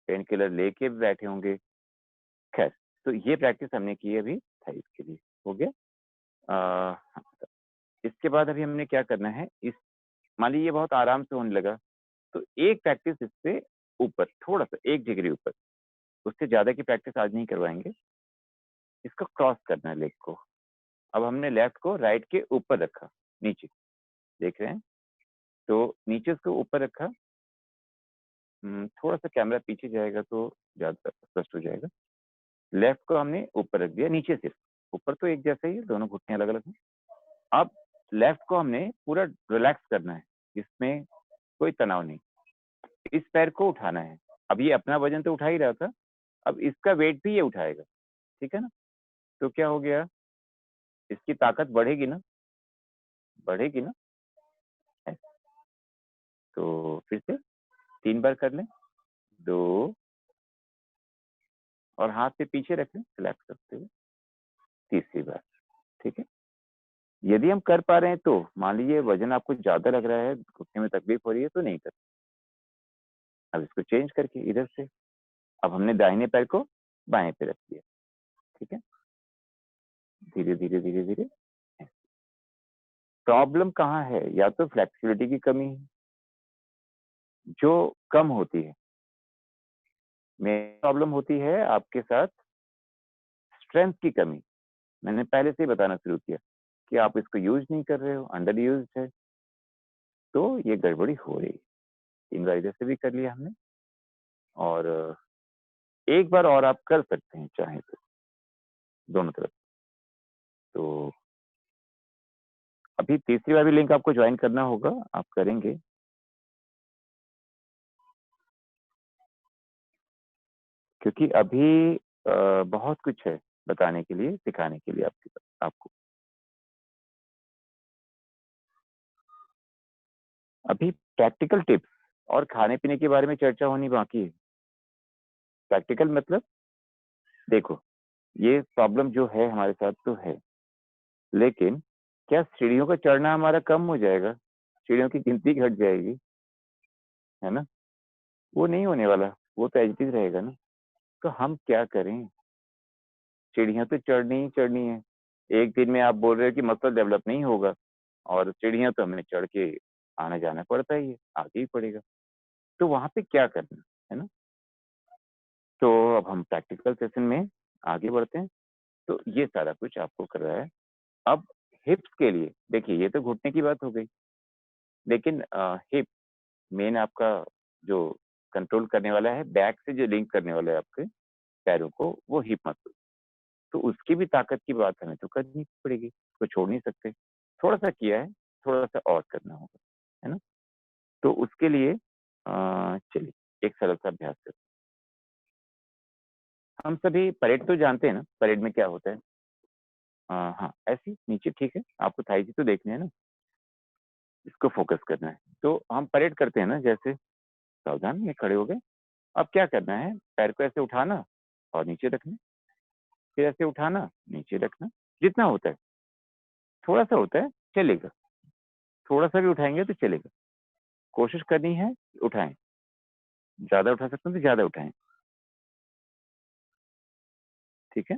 [SPEAKER 1] पेन किलर लेके भी बैठे होंगे। खैर, तो ये प्रैक्टिस हमने की है अभी थाइज़ के लिए, हो गया? हाँ, इसके बाद अभी हमने क्या करना है, इस मान लीजिए ये बहुत आराम से होने लगा, तो एक प्रैक्टिस इससे ऊपर, थोड़ा-सा 1 डिग्री ऊपर, उससे ज़्यादा की प्रैक्टिस आज नहीं करवाएँगे। इसको क्रॉस करना है लेग को। अब हमने लेफ्ट को राइट के ऊपर रखा, नीचे, देख रहे हैं? तो नीचे उसको ऊपर रखा। थोड़ा-सा कैमरा पीछे जाएगा तो ज़्यादा स्पष्ट हो जाएगा। लेफ्ट को हमने ऊपर रख दिया, नीचे सिर्फ, ऊपर तो एक जैसा ही है, दोनों घुटने अलग-अलग हैं। अब लेफ्ट को हमने पूरा रिलैक्स करना है, इसमें कोई तनाव नहीं। इस पैर को उठाना है। अब ये अपना वज़न तो उठा ही रहा था, अब इसका वेट भी ये उठाएगा, ठीक है ना? तो क्या हो गया, इसकी ताकत बढ़ेगी ना? बढ़ेगी ना? ऐसे। तो फिर से 3 बार कर लें, 2 और हाथ से पीछे रख लें, रिलैक्स करते हुए, तीसरी बार, ठीक है? यदि हम कर पा रहे हैं तो, मान लीजिए वज़न आपको ज़्यादा लग रहा है, घुटने में तकलीफ हो रही है तो नहीं कर। अब इसको चेंज करके इधर से, अब हमने दाहिने पैर को बाएँ पे रख दिया, ठीक है? धीरे, धीरे, धीरे, धीरे। प्रॉब्लम कहाँ है? या तो फ्लेक्सिबिलिटी की कमी है, जो कम होती है। मेन प्रॉब्लम होती है आपके साथ स्ट्रेंथ की कमी। मैंने पहले से ही बताना शुरू किया कि आप इसको यूज़ नहीं कर रहे हो, अंडर यूज़्ड है, तो ये गड़बड़ी हो रही है। 3 बार इधर से भी कर लिया हमने और एक बार और आप कर सकते हैं चाहें तो, दोनों तरफ। तो अभी तीसरी बार भी लिंक आपको जॉइन करना होगा, आप करेंगे। क्योंकि अभी बहुत कुछ है बताने के लिए, सिखाने के लिए आपको। अभी प्रैक्टिकल टिप्स और खाने-पीने के बारे में चर्चा होनी बाकी है। प्रैक्टिकल मतलब देखो, ये प्रॉब्लम जो है हमारे साथ तो है, लेकिन क्या सीढ़ियों का चढ़ना हमारा कम हो जाएगा? सीढ़ियों की गिनती घट जाएगी, है ना? वो नहीं होने वाला, वो तो एज़ इट इज़ रहेगा ना। तो हम क्या करें? सीढ़ियाँ तो चढ़नी ही चढ़नी है। एक दिन में आप बोल रहे हो कि मसल डेवलप नहीं होगा और सीढ़ियाँ तो हमें चढ़ के आना-जाना पड़ता ही है, आगे ही पड़ेगा। तो वहाँ पे क्या करना है ना? तो अब हम प्रैक्टिकल सेशन में आगे बढ़ते हैं। तो ये सारा कुछ आपको कर रहा है। अब हिप्स के लिए देखिए ये तो घुटने की बात हो गई, लेकिन हिप मेन आपका जो कंट्रोल करने वाला है, बैक से जो लिंक करने वाला है आपके पैरों को, वो हिप मसल। तो उसकी भी ताकत की बात हमें तो करनी पड़ेगी, उसको छोड़ नहीं सकते। थोड़ा-सा किया है, थोड़ा-सा और करना होगा, है ना? तो उसके लिए चलिए एक सरल-सा अभ्यास करते हैं। हम सभी परेड तो जानते हैं ना, परेड में क्या होता है? हाँ, ऐसे ही नीचे ठीक है, आपको थाइज़ ही तो देखने हैं ना, इसको फ़ोकस करना है। तो हम परेड करते हैं ना जैसे, सावधान ये खड़े हो गए। अब क्या करना है, पैर को ऐसे उठाना और नीचे रखना, फिर ऐसे उठाना, नीचे रखना, जितना होता है। थोड़ा-सा होता है, चलेगा। थोड़ा-सा भी उठाएँगे तो चलेगा। कोशिश करनी है, उठाएँ। ज़्यादा उठा सकते हैं तो ज़्यादा उठाएँ, ठीक है?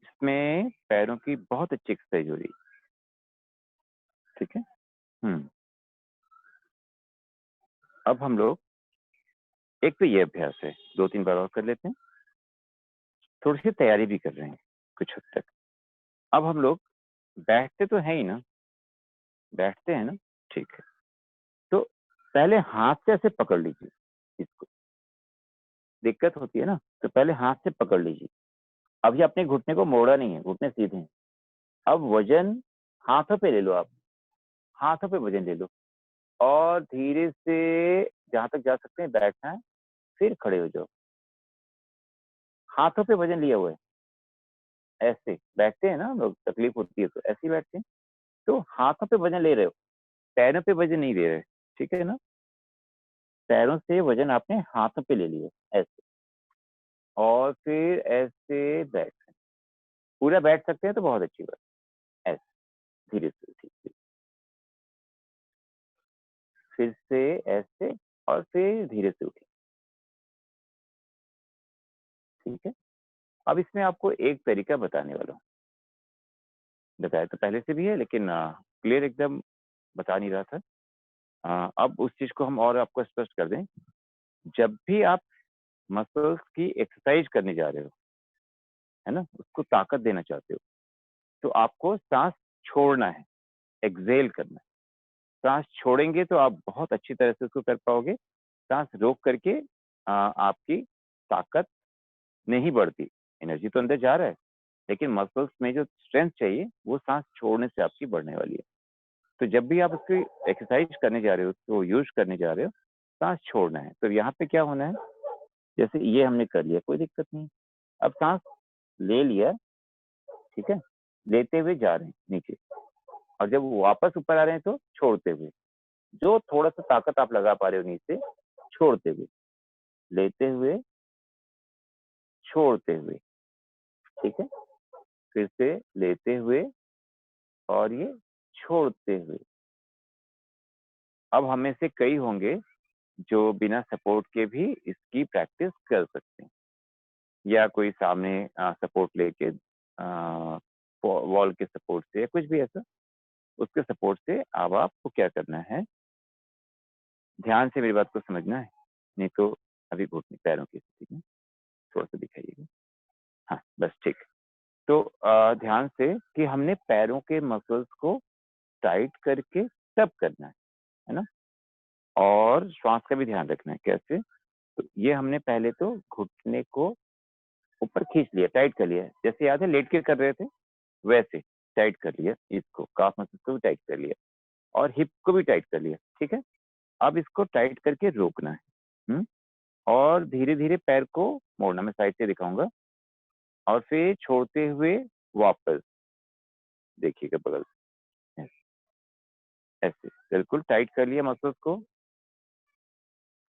[SPEAKER 1] इसमें पैरों की बहुत अच्छी एक्सरसाइज हो रही है, ठीक है? हुँ। अब हम लोग एक तो ये अभ्यास है, 2-3 बार और कर लेते हैं। थोड़ी-सी तैयारी भी कर रहे हैं, कुछ हद तक। अब हम लोग बैठते तो हैं ही ना, बैठते हैं ना? ठीक है। तो पहले हाथ से ऐसे पकड़ लीजिए इसको, दिक्कत होती है ना, तो पहले हाथ से पकड़ लीजिए। अभी आपने घुटने को मोड़ा नहीं है, घुटने सीधे हैं। अब वज़न हाथों पे ले लो आप, हाथों पे वज़न ले लो और धीरे से जहाँ तक जा सकते हैं बैठना है, फिर खड़े हो जाओ। हाथों पे वज़न लिया हुआ है, ऐसे बैठते हैं ना हम लोग, तकलीफ होती है तो ऐसे ही बैठते हैं। तो हाथों पे वज़न ले रहे हो, पैरों पे वज़न नहीं ले रहे, ठीक है ना? पैरों से वज़न आपने हाथों पे ले लिया, ऐसे। और फिर ऐसे बैठ सकते हैं। पूरा बैठ सकते हैं तो बहुत अच्छी बात है। ऐसे धीरे से, ठीक है। फिर से ऐसे और फिर धीरे से उठें, ठीक है। अब इसमें आपको एक तरीका बताने वाला हूँ। बताया तो पहले से भी है लेकिन क्लियर एकदम बता नहीं रहा था। अब उस चीज़ को हम और आपको स्पष्ट कर दें। जब भी आप मसल्स की एक्सरसाइज करने जा रहे हो, है ना? उसको ताकत देना चाहते हो, तो आपको साँस छोड़ना है, एक्सहेल करना है। साँस छोड़ेंगे तो आप बहुत अच्छी तरह से उसको कर पाओगे। साँस रोक करके आपकी ताकत नहीं बढ़ती। एनर्जी तो अंदर जा रहा है, लेकिन मसल्स में जो स्ट्रेंथ चाहिए, वो साँस छोड़ने से आपकी बढ़ने वाली है। तो जब भी आप उसकी एक्सरसाइज करने जा रहे हो, उसको यूज़ करने जा रहे हो, साँस छोड़ना है। तो यहाँ पे क्या होना है, जैसे ये हमने कर लिया, कोई दिक्कत नहीं। अब साँस ले लिया, ठीक है? लेते हुए जा रहे हैं नीचे और जब वापस ऊपर आ रहे हैं तो छोड़ते हुए। जो थोड़ा-सा ताकत आप लगा पा रहे हो नीचे, छोड़ते हुए, लेते हुए, छोड़ते हुए, ठीक है? फिर से लेते हुए और ये छोड़ते हुए। अब हम में से कई होंगे जो बिना सपोर्ट के भी इसकी प्रैक्टिस कर सकते हैं या कोई सामने सपोर्ट लेके वॉल के सपोर्ट से या कुछ भी ऐसा, उसके सपोर्ट से अब आपको क्या करना है, ध्यान से मेरी बात को समझना है, नहीं तो अभी घुटने पैरों की स्थिति में थोड़ा-सा दिखाइएगा। हाँ, बस ठीक है। तो ध्यान से कि हमने पैरों के मसल्स को टाइट करके तब करना है ना? और श्वास का भी ध्यान रखना है, कैसे? तो ये हमने पहले तो घुटने को ऊपर खींच लिया, टाइट कर लिया। जैसे याद है लेट के कर रहे थे, वैसे टाइट कर लिया इसको, काफ मसल्स को भी टाइट कर लिया और हिप को भी टाइट कर लिया, ठीक है? अब इसको टाइट करके रोकना है। हुँ? और धीरे-धीरे पैर को मोड़ना, मैं साइड से दिखाऊँगा और फिर छोड़ते हुए वापस देखिएगा बगल से, ऐसे बिल्कुल टाइट कर लिया मसल्स को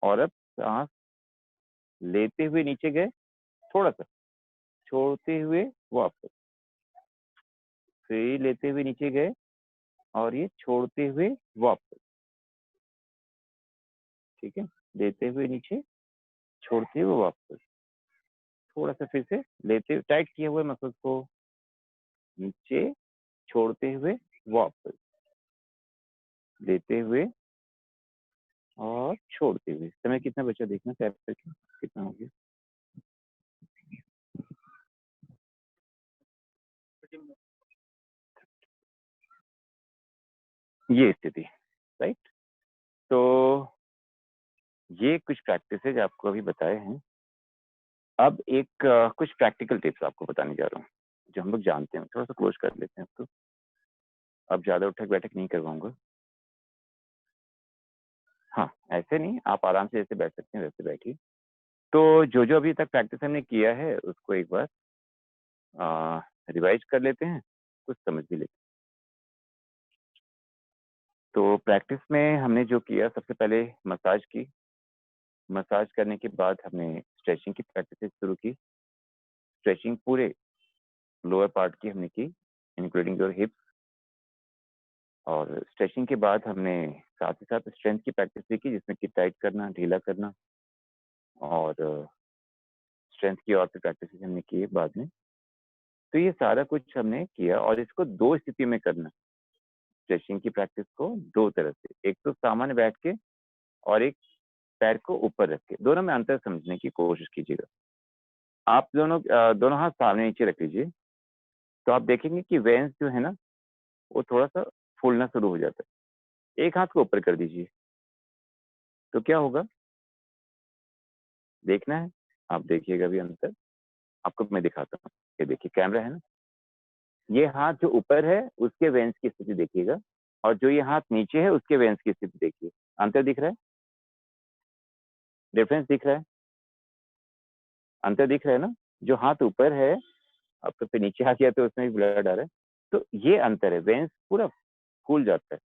[SPEAKER 1] और अब साँस लेते हुए नीचे गए, थोड़ा-सा, छोड़ते हुए वापस, फिर लेते हुए नीचे गए और ये छोड़ते हुए वापस, ठीक है? लेते हुए नीचे, छोड़ते हुए वापस, थोड़ा-सा फिर से लेते टाइट किए हुए मसल्स को नीचे, छोड़ते हुए वापस, लेते हुए और छोड़ते हुए। समय कितना बचा देखना टैप करके, कितना हो गया? ये स्थिति, राइट? तो ये कुछ प्रैक्टिसेज़ आपको अभी बताए हैं। अब एक कुछ प्रैक्टिकल टिप्स आपको बताने जा रहा हूँ, जो हम लोग जानते हैं। थोड़ा-सा क्लोज़ कर लेते हैं अब तो। अब ज़्यादा उठक-बैठक नहीं करवाऊँगा। हाँ, ऐसे नहीं, आप आराम से जैसे बैठ सकते हैं वैसे बैठिए। तो जो-जो अभी तक प्रैक्टिस हमने किया है उसको एक बार रिवाइज़ कर लेते हैं, कुछ समझ भी लेते हैं। तो प्रैक्टिस में हमने जो किया सबसे पहले मसाज की, मसाज करने के बाद हमने स्ट्रेचिंग की प्रैक्टिसेज़ शुरू की। स्ट्रेचिंग पूरे लोअर पार्ट की हमने की, इंक्लूडिंग योर हिप्स और स्ट्रेचिंग के बाद हमने साथ ही साथ स्ट्रेंथ की प्रैक्टिस भी की जिसमें कि टाइट करना, ढीला करना और स्ट्रेंथ की और भी प्रैक्टिसेज़ हमने की बाद में। तो ये सारा कुछ हमने किया और इसको 2 स्थिति में करना है। स्ट्रेचिंग की प्रैक्टिस को 2 तरह से, एक तो सामान्य बैठ के और एक पैर को ऊपर रख के, दोनों में अंतर समझने की कोशिश कीजिएगा। आप दोनों हाथ सामने नीचे रख लीजिए, तो आप देखेंगे कि वेन्स जो है ना, वो थोड़ा-सा फूलना शुरू हो जाता है। एक हाथ को ऊपर कर दीजिए, तो क्या होगा? देखना है? आप देखिएगा अभी अंतर, आपको मैं दिखाता हूँ। ये देखिए कैमरा है ना, ये हाथ जो ऊपर है, उसके वेन्स की स्थिति देखिएगा और जो ये हाथ नीचे है, उसके वेन्स की स्थिति देखिए। अंतर दिख रहा है? डिफरेंस दिख रहा है? अंतर दिख रहा है ना? जो हाथ ऊपर है, आपका फिर नीचे हाथ किया तो उसमें भी ब्लड आ रहा है। तो ये अंतर है, वेन्स पूरा फूल जाता है।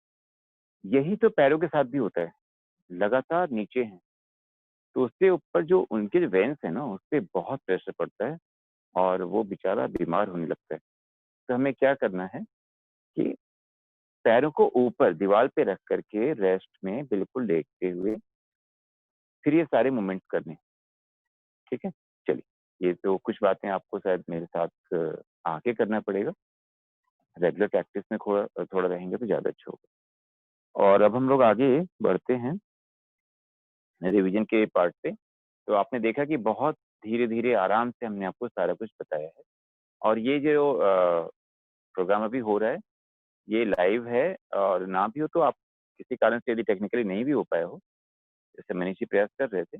[SPEAKER 1] यही तो पैरों के साथ भी होता है, लगातार नीचे हैं, तो उसके ऊपर जो उनके जो वेन्स है ना, उसपे बहुत प्रेशर पड़ता है और वो बेचारा बीमार होने लगता है। तो हमें क्या करना है कि पैरों को ऊपर दीवार पे रख कर के रेस्ट में बिल्कुल लेटते हुए फिर ये सारे मूवमेंट्स करने हैं, ठीक है? चलिए, ये तो कुछ बातें आपको शायद मेरे साथ आके करना पड़ेगा। रेगुलर प्रैक्टिस में थोड़ा थोड़ा रहेंगे तो ज़्यादा अच्छा होगा। और अब हम लोग आगे बढ़ते हैं रिवीजन के पार्ट पे। तो आपने देखा कि बहुत धीरे-धीरे आराम से हमने आपको सारा कुछ बताया है और ये जो प्रोग्राम अभी हो रहा है, ये लाइव है और ना भी हो तो आप किसी कारण से यदि टेक्निकली नहीं भी हो पाया हो, जैसे मनीष जी प्रयास कर रहे थे,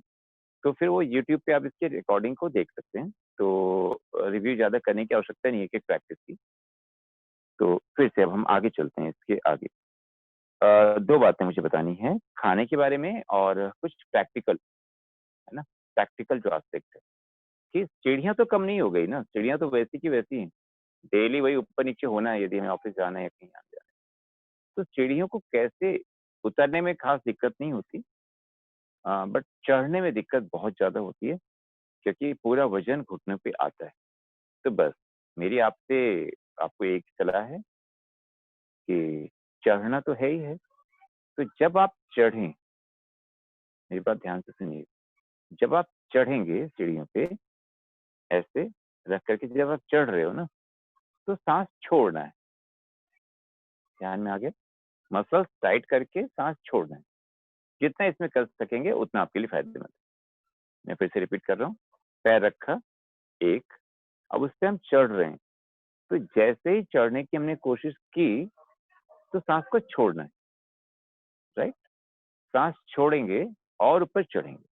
[SPEAKER 1] तो फिर वो यूट्यूब पे आप इसके रिकॉर्डिंग को देख सकते हैं। तो रिव्यू ज़्यादा करने की आवश्यकता नहीं है कि प्रैक्टिस की। तो फिर से अब हम आगे चलते हैं इसके आगे। 2 बातें मुझे बतानी हैं, खाने के बारे में और कुछ प्रैक्टिकल, है ना? प्रैक्टिकल जो एस्पेक्ट है कि चिड़िया तो कम नहीं हो गई ना, चिड़िया तो वैसी की वैसी हैं। डेली वही ऊपर-नीचे होना है यदि हमें ऑफ़िस जाना है या कहीं आना जाना है। तो चिड़ियों को कैसे उतरने में ख़ास दिक्कत नहीं होती, बट चढ़ने में दिक्कत बहुत ज़्यादा होती है क्योंकि पूरा वज़न घुटनों पे आता है। तो बस मेरी आपसे आपको एक सलाह है कि चढ़ना तो है ही है, तो जब आप चढ़ें, मेरी बात ध्यान से सुनिए, जब आप चढ़ेंगे सीढ़ियों पे, ऐसे रख कर के जब आप चढ़ रहे हो ना, तो साँस छोड़ना है। ध्यान में आ गया? मसल्स टाइट करके साँस छोड़ना है। जितना इसमें कर सकेंगे उतना आपके लिए फ़ायदेमंद है। मैं फिर से रिपीट कर रहा हूँ, पैर रखा, 1, अब उसपे हम चढ़ रहे हैं, तो जैसे ही चढ़ने की हमने कोशिश की, तो साँस को छोड़ना है, राइट? साँस छोड़ेंगे और ऊपर चढ़ेंगे,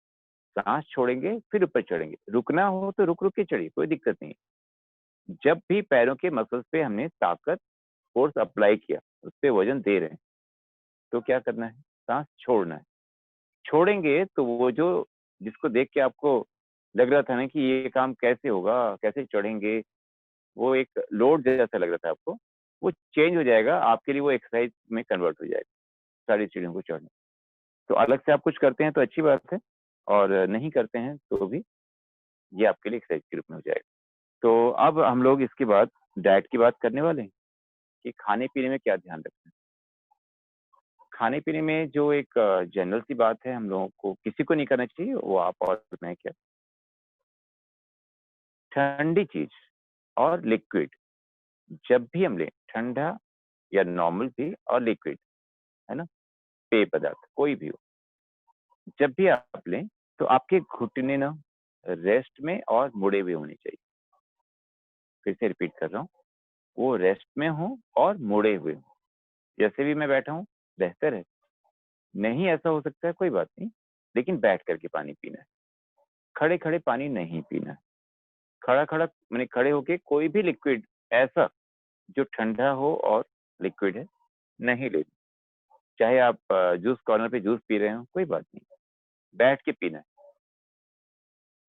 [SPEAKER 1] साँस छोड़ेंगे फिर ऊपर चढ़ेंगे। रुकना हो तो रुक-रुक के चढ़िए, कोई दिक्कत नहीं है। जब भी पैरों के मसल्स पे हमने ताकत, फ़ोर्स अप्लाई किया, उसपे वज़न दे रहे हैं, तो क्या करना है? साँस छोड़ना है। छोड़ेंगे तो वो जो जिसको देख के आपको लग रहा था ना कि ये काम कैसे होगा, कैसे चढ़ेंगे, वो एक लोड जैसा लग रहा था आपको, वो चेंज हो जाएगा, आपके लिए वो एक्सरसाइज़ में कन्वर्ट हो जाएगा, सारी सीढ़ियों को चढ़ना। तो अलग से आप कुछ करते हैं तो अच्छी बात है और नहीं करते हैं तो भी ये आपके लिए एक्सरसाइज़ के रूप में हो जाएगा। तो अब हम लोग इसके बाद डाइट की बात करने वाले हैं कि खाने-पीने में क्या ध्यान रखना है। खाने-पीने में जो एक जनरल सी बात है हम लोगों को किसी को नहीं करना चाहिए, वो आप और मैं क्या, ठंडी चीज़ और लिक्विड जब भी हम लें, ठंडा या नॉर्मल भी और लिक्विड, है ना? पेय पदार्थ कोई भी हो, जब भी आप लें, तो आपके घुटने ना रेस्ट में और मुड़े हुए होने चाहिए। फिर से रिपीट कर रहा हूँ, वो रेस्ट में हों और मुड़े हुए हों। जैसे भी मैं बैठा हूँ, बेहतर है। नहीं ऐसा हो सकता है, कोई बात नहीं, लेकिन बैठ कर के पानी पीना है। खड़े-खड़े पानी नहीं पीना है। खड़ा-खड़ा माने खड़े होके कोई भी लिक्विड ऐसा जो ठंडा हो और लिक्विड है, नहीं लेना। चाहे आप जूस कॉर्नर पे जूस पी रहे हों, कोई बात नहीं, बैठ के पीना है।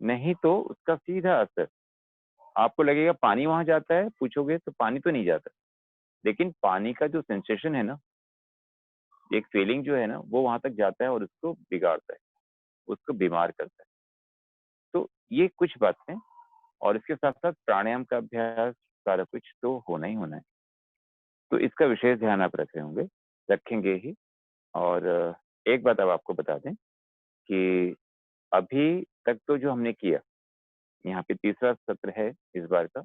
[SPEAKER 1] नहीं तो उसका सीधा असर आपको लगेगा पानी वहाँ जाता है, पूछोगे तो पानी तो नहीं जाता। लेकिन पानी का जो सेंसेशन है ना, एक फीलिंग जो है ना, वो वहाँ तक जाता है और उसको बिगाड़ता है, उसको बीमार करता है। तो ये कुछ बातें और इसके साथ-साथ प्राणायाम का अभ्यास, सारा कुछ तो होना ही होना है। तो इसका विशेष ध्यान आप रख रहे होंगे, रखेंगे ही और एक बात अब आपको बता दें कि अभी तक तो जो हमने किया, यहाँ पे तीसरा सत्र है इस बार का,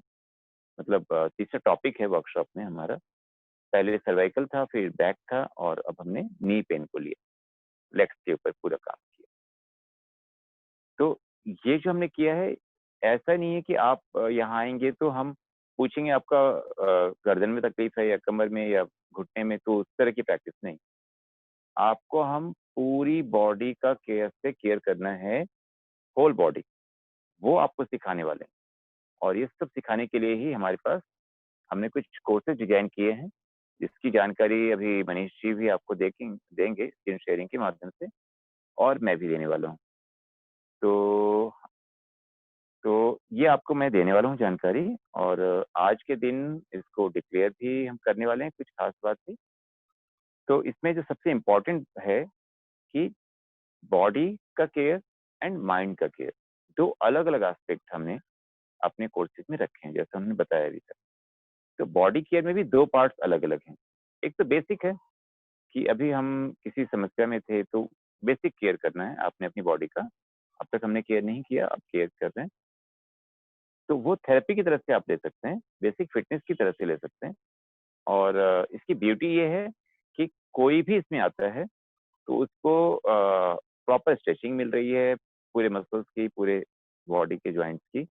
[SPEAKER 1] मतलब तीसरा टॉपिक है वर्कशॉप में हमारा। पहले सर्वाइकल था, फिर बैक था और अब हमने नी पेन को लिया, लेग्स के ऊपर पूरा काम किया। तो ये जो हमने किया है, ऐसा नहीं है कि आप यहाँ आएँगे तो हम पूछेंगे आपका गर्दन में तकलीफ है या कमर में या घुटने में, तो उस तरह की प्रैक्टिस नहीं। आपको हम पूरी बॉडी का केयर करना है, होल बॉडी, वो आपको सिखाने वाले हैं और ये सब सिखाने के लिए ही हमारे पास हमने कुछ कोर्सेज़ डिज़ाइन किए हैं, जिसकी जानकारी अभी मनीष जी भी आपको देंगे स्क्रीन शेयरिंग के माध्यम से और मैं भी देने वाला हूँ। तो ये आपको मैं देने वाला हूँ जानकारी और आज के दिन इसको डिक्लेयर भी हम करने वाले हैं, कुछ खास बात थी। तो इसमें जो सबसे इम्पोर्टेंट है कि बॉडी का केयर एंड माइंड का केयर। 2 अलग-अलग एस्पेक्ट हमने अपने कोर्सेज़ में रखे हैं, जैसा हमने बताया अभी तक। तो बॉडी केयर में भी 2 पार्ट्स अलग-अलग हैं। एक तो बेसिक है कि अभी हम किसी समस्या में थे, तो बेसिक केयर करना है आपने अपनी बॉडी का। अब तक हमने केयर नहीं किया, अब केयर कर रहे हैं। तो वो थेरेपी की तरफ से आप ले सकते हैं, बेसिक फिटनेस की तरफ से ले सकते हैं। और इसकी ब्यूटी ये है कि कोई भी इसमें आता है, तो उसको प्रॉपर स्ट्रेचिंग मिल रही है, पूरे मसल्स की, पूरे बॉडी के जॉइंट्स की।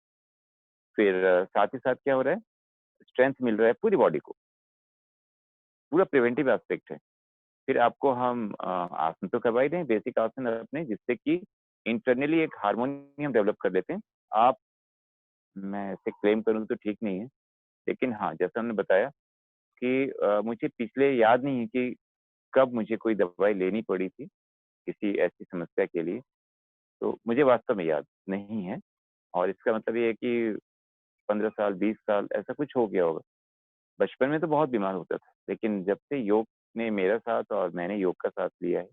[SPEAKER 1] फिर साथ ही साथ क्या हो रहा है, स्ट्रेंथ मिल रहा है पूरी बॉडी को, पूरा प्रिवेंटिव एस्पेक्ट है। फिर आपको हम आसन तो करवा ही रहे हैं, बेसिक आसन अपने, जिससे कि इंटरनली एक हार्मोनी हम डेवलप कर लेते हैं। आप मैं ऐसे क्लेम करूँ तो ठीक नहीं है, लेकिन हाँ, जैसा हमने बताया कि मुझे पिछले याद नहीं है कि कब मुझे कोई दवाई लेनी पड़ी थी, किसी ऐसी समस्या के लिए, तो मुझे वास्तव में याद नहीं है। और इसका मतलब ये है कि 15 साल, 20 साल ऐसा कुछ हो गया होगा। बचपन में तो बहुत बीमार होता था, लेकिन जब से योग ने मेरा साथ और मैंने योग का साथ लिया है,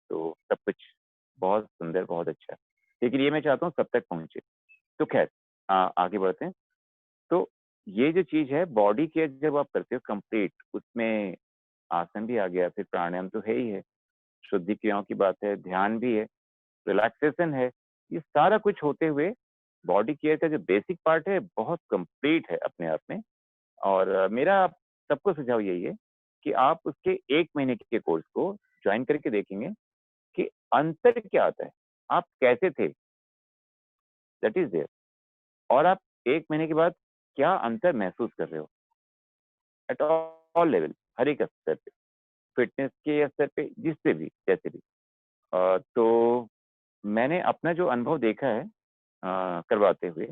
[SPEAKER 1] तो सब कुछ बहुत सुंदर, बहुत अच्छा है। लेकिन ये मैं चाहता हूँ सब तक पहुँचे। तो ख़ैर आगे बढ़ते हैं। तो ये जो चीज़ है, बॉडी केयर जब आप करते हो कंप्लीट, उसमें आसन भी आ गया, फिर प्राणायाम तो है ही है, शुद्धि क्रियाओं की बात है, ध्यान भी है, रिलैक्सेशन है। ये सारा कुछ होते हुए बॉडी केयर का जो बेसिक पार्ट है, बहुत कंप्लीट है अपने आप में। और मेरा आप सबको सुझाव यही है कि आप उसके 1 महीने के कोर्स को जॉइन करके देखेंगे कि अंतर क्या आता है। आप कैसे थे, दैट इज़ देयर, और आप 1 महीने के बाद क्या अंतर महसूस कर रहे हो एट ऑल लेवल, हर एक स्तर पे, फिटनेस के स्तर पे, जिस पे भी, जैसे भी। तो मैंने अपना जो अनुभव देखा है करवाते हुए,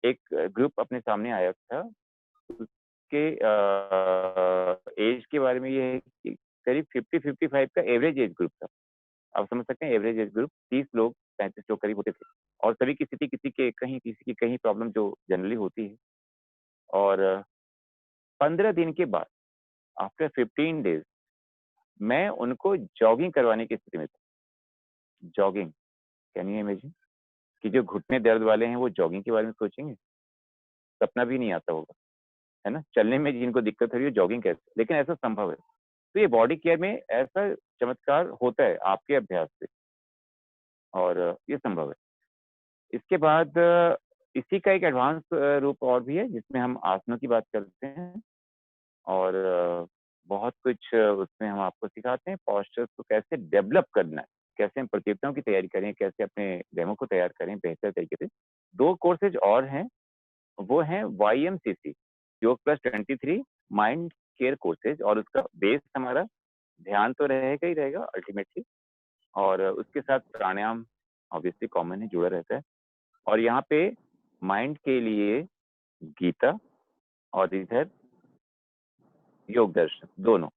[SPEAKER 1] एक ग्रुप अपने सामने आया था, उसके ऐज के बारे में ये है कि करीब 50-55 का एवरेज एज ग्रुप था। आप समझ सकते हैं, एवरेज एज ग्रुप 30 लोग, 35 लोग करीब होते थे, और सभी की स्थिति किसी की कहीं प्रॉब्लम जो जनरली होती है। और 15 दिन के बाद, आफ्टर 15 डेज़, मैं उनको जॉगिंग करवाने की स्थिति में था। Jogging, can you imagine? कि जो घुटने दर्द वाले हैं, वो जॉगिंग के बारे में सोचेंगे? सपना भी नहीं आता होगा, है ना? चलने में जिनको दिक्कत हो रही है, जॉगिंग कैसे? लेकिन ऐसा संभव है। तो ये बॉडी केयर में ऐसा चमत्कार होता है आपके अभ्यास से, और ये संभव है। इसके बाद इसी का एक एडवांस रूप और भी है, जिसमें हम आसनों की बात करते हैं, और बहुत कुछ उसमें हम आपको सिखाते हैं, पोस्चर्स को कैसे डेवलप करना है, कैसे हम प्रतियोगिताओं की तैयारी करें, कैसे अपने डेमो को तैयार करें बेहतर तरीके से। 2 कोर्सेज़ और हैं, वो हैं YMCC, योग प्लस 23 माइंड केयर कोर्सेज़, और उसका बेस हमारा ध्यान तो रहेगा ही रहेगा अल्टीमेटली, और उसके साथ प्राणायाम ऑब्वियसली कॉमन है, जुड़ा रहता है। और यहाँ पे माइंड के लिए गीता, और इधर योग दर्शन, दोनों।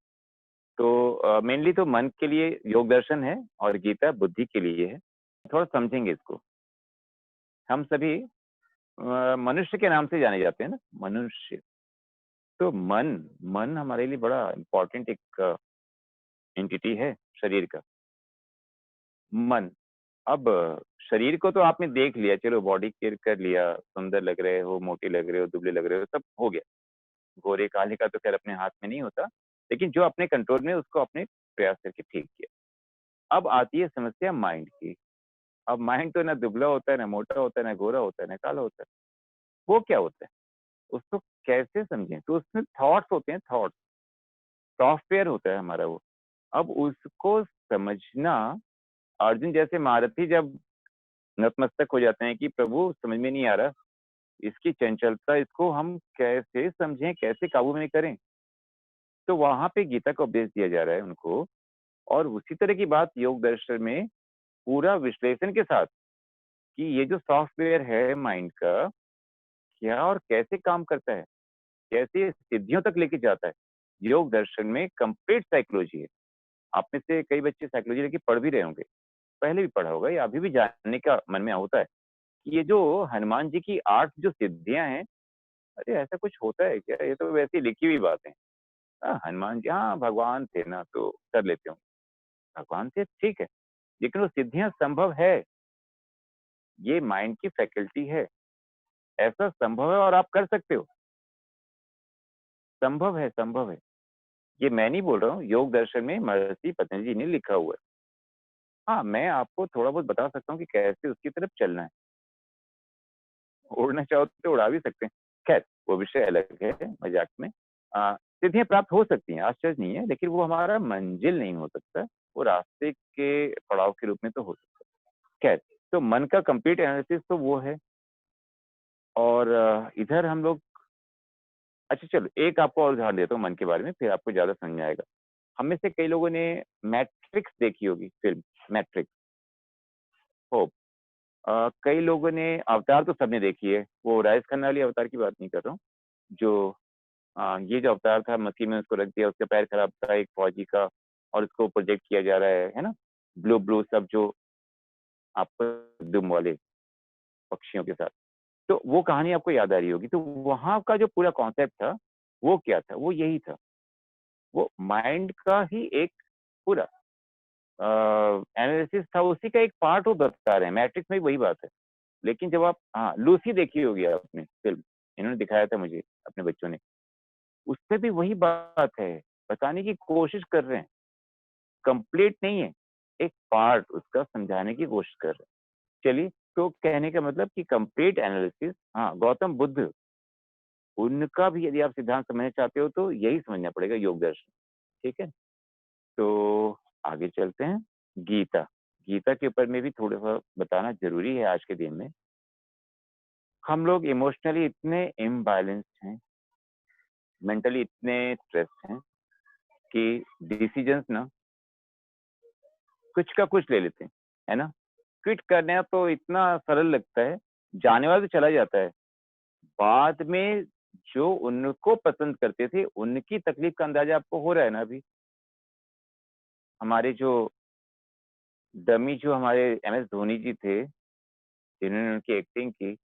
[SPEAKER 1] तो मेनली तो मन के लिए योग दर्शन है, और गीता बुद्धि के लिए है। थोड़ा समझेंगे इसको। हम सभी मनुष्य के नाम से जाने जाते हैं ना, मनुष्य। तो मन मन हमारे लिए बड़ा इम्पोर्टेंट एक एंटिटी है शरीर का। मन, अब शरीर को तो आपने देख लिया, चलो बॉडी केयर कर लिया, सुंदर लग रहे हो, मोटे लग रहे हो, दुबले लग रहे हो, सब हो गया। गोरे काले का तो खैर अपने हाथ में नहीं होता, लेकिन जो अपने कंट्रोल में है, उसको अपने प्रयास करके ठीक किया। अब आती है समस्या माइंड की। अब माइंड तो ना दुबला होता है, ना मोटा होता है, ना गोरा होता है, ना काला होता है। वो क्या होता है? उसको कैसे समझें? तो उसमें थॉट्स होते हैं, थॉट्स, सॉफ्टवेयर होता है हमारा वो। अब उसको समझना, अर्जुन जैसे महारथी जब नतमस्तक हो जाते हैं कि प्रभु समझ में नहीं आ रहा, इसकी चंचलता, इसको हम कैसे समझें, कैसे काबू में करें? तो वहाँ पे गीता का उपदेश दिया जा रहा है उनको, और उसी तरह की बात योग दर्शन में पूरा विश्लेषण के साथ, कि ये जो सॉफ्टवेयर है माइंड का, क्या और कैसे काम करता है, कैसे ये सिद्धियों तक लेके जाता है। योग दर्शन में कंप्लीट साइकोलॉजी है। आप में से कई बच्चे साइकोलॉजी लेके पढ़ भी रहे होंगे, पहले भी पढ़ा होगा, या अभी भी जानने का मन में होता है कि ये जो हनुमान जी की 8 जो सिद्धियाँ हैं, अरे ऐसा कुछ होता है क्या? ये तो वैसी लिखी हुई बातें हैं। हनुमान जी, हाँ, भगवान थे ना, तो कर लेते हो। भगवान थे, ठीक है, लेकिन वो सिद्धियाँ संभव है, ये माइंड की फैकल्टी है। ऐसा संभव है और आप कर सकते हो। संभव है, संभव है। ये मैं नहीं बोल रहा हूँ, योग दर्शन में महर्षि पतंजलि ने लिखा हुआ है। हाँ, मैं आपको थोड़ा बहुत बता सकता हूँ कि कैसे उसकी तरफ चलना है। उड़ना चाहो तो उड़ा भी सकते हैं। खैर, वो विषय अलग है, मज़ाक में। सिद्धियाँ प्राप्त हो सकती हैं, आश्चर्य नहीं है, लेकिन वो हमारा मंज़िल नहीं हो सकता, वो रास्ते के पड़ाव के रूप में तो हो सकता है। खैर, तो मन का कंप्लीट एनालिसिस तो वो है और इधर हम लोग अच्छा चलो, एक आपको और उदाहरण देता हूँ मन के बारे में, फिर आपको ज़्यादा समझ में आएगा। हम में से कई लोगों ने मैट्रिक्स देखी होगी फ़िल्म, मैट्रिक्स, होप। कई लोगों ने अवतार तो सबने देखी है, वो राजेश खन्ना वाली अवतार की बात नहीं कर रहा हूँ, जो ये जो अवतार था मसीह में उसको रख दिया, उसका पैर खराब था एक फौजी का और उसको प्रोजेक्ट किया जा रहा है ना? ब्लू ब्लू सब जो आपको दुम वाले पक्षियों के साथ। तो वो कहानी आपको याद आ रही होगी, तो वहाँ का जो पूरा कॉन्सेप्ट था, वो क्या था? वो यही था, वो माइंड का ही एक पूरा एनालिसिस था, उसी का एक पार्ट वो बता रहे हैं, मैट्रिक्स में भी वही बात है। लेकिन जब आप हाँ, लूसी देखी होगी आपने फ़िल्म, इन्होंने दिखाया था मुझे, अपने बच्चों ने। उसपे भी वही बात है, बताने की कोशिश कर रहे हैं, कंप्लीट नहीं है, एक पार्ट उसका समझाने की कोशिश कर रहे हैं। चलिए, तो कहने का मतलब कि कंप्लीट एनालिसिस हाँ, गौतम बुद्ध, उनका भी यदि आप सिद्धांत समझना चाहते हो तो यही समझना पड़ेगा योग दर्शन, ठीक है? तो आगे चलते हैं, गीता। गीता के ऊपर में भी थोड़ा-सा बताना ज़रूरी है आज के दिन में। हम लोग इमोशनली इतने इम्बैलेंस्ड हैं, मेंटली इतने स्ट्रेस्ड हैं कि डिसीजंस ना कुछ का कुछ ले लेते हैं, है ना? क्विट करना तो इतना सरल लगता है, जाने वाला तो चला जाता है। बाद में जो उनको पसंद करते थे, उनकी तकलीफ का अंदाज़ा आपको हो रहा है ना अभी? हमारे जो डमी जो हमारे एमएस धोनी जी थे, जिन्होंने उनकी एक्टिंग की,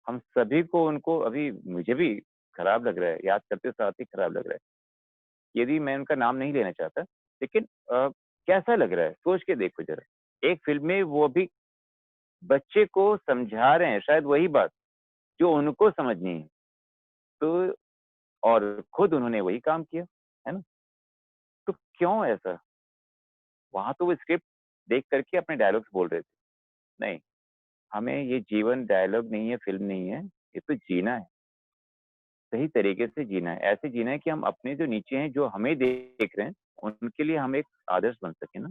[SPEAKER 1] हम सभी को उनको अभी मुझे भी खराब लग रहा है, याद करते साथ ही खराब लग रहा है। यदि मैं उनका नाम नहीं लेना चाहता, लेकिन कैसा लग रहा है? सोच के देखो ज़रा। एक फ़िल्म में वो भी बच्चे को समझा रहे हैं, शायद वही बात जो उनको समझनी है। तो और खुद उन्होंने वही काम किया, है ना? तो क्यों ऐसा? वहाँ तो वो स्क्रिप्ट देख कर के अपने डायलॉग्स बोल रहे थे। नहीं, हमें ये जीवन डायलॉग नहीं है, फ़िल्म नहीं है, ये तो जीना है, सही तरीके से जीना है। ऐसे जीना है कि हम अपने जो नीचे हैं, जो हमें देख रहे हैं, उनके लिए हम एक आदर्श बन सकें ना।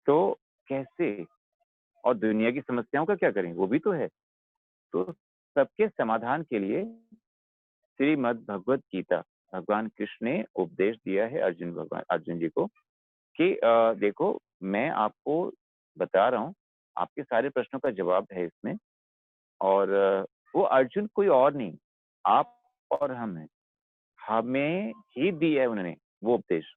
[SPEAKER 1] तो कैसे? और दुनिया की समस्याओं का क्या करें? वो भी तो है। तो सबके समाधान के लिए श्रीमद् भगवत गीता, भगवान कृष्ण ने उपदेश दिया है अर्जुन जी को कि देखो मैं आपको बता रहा हूँ, आपके सारे प्रश्नों का जवाब है इसमें और वो अर्जुन कोई और नहीं, आप और हम हैं। हमें ही दिया है उन्होंने वो उपदेश।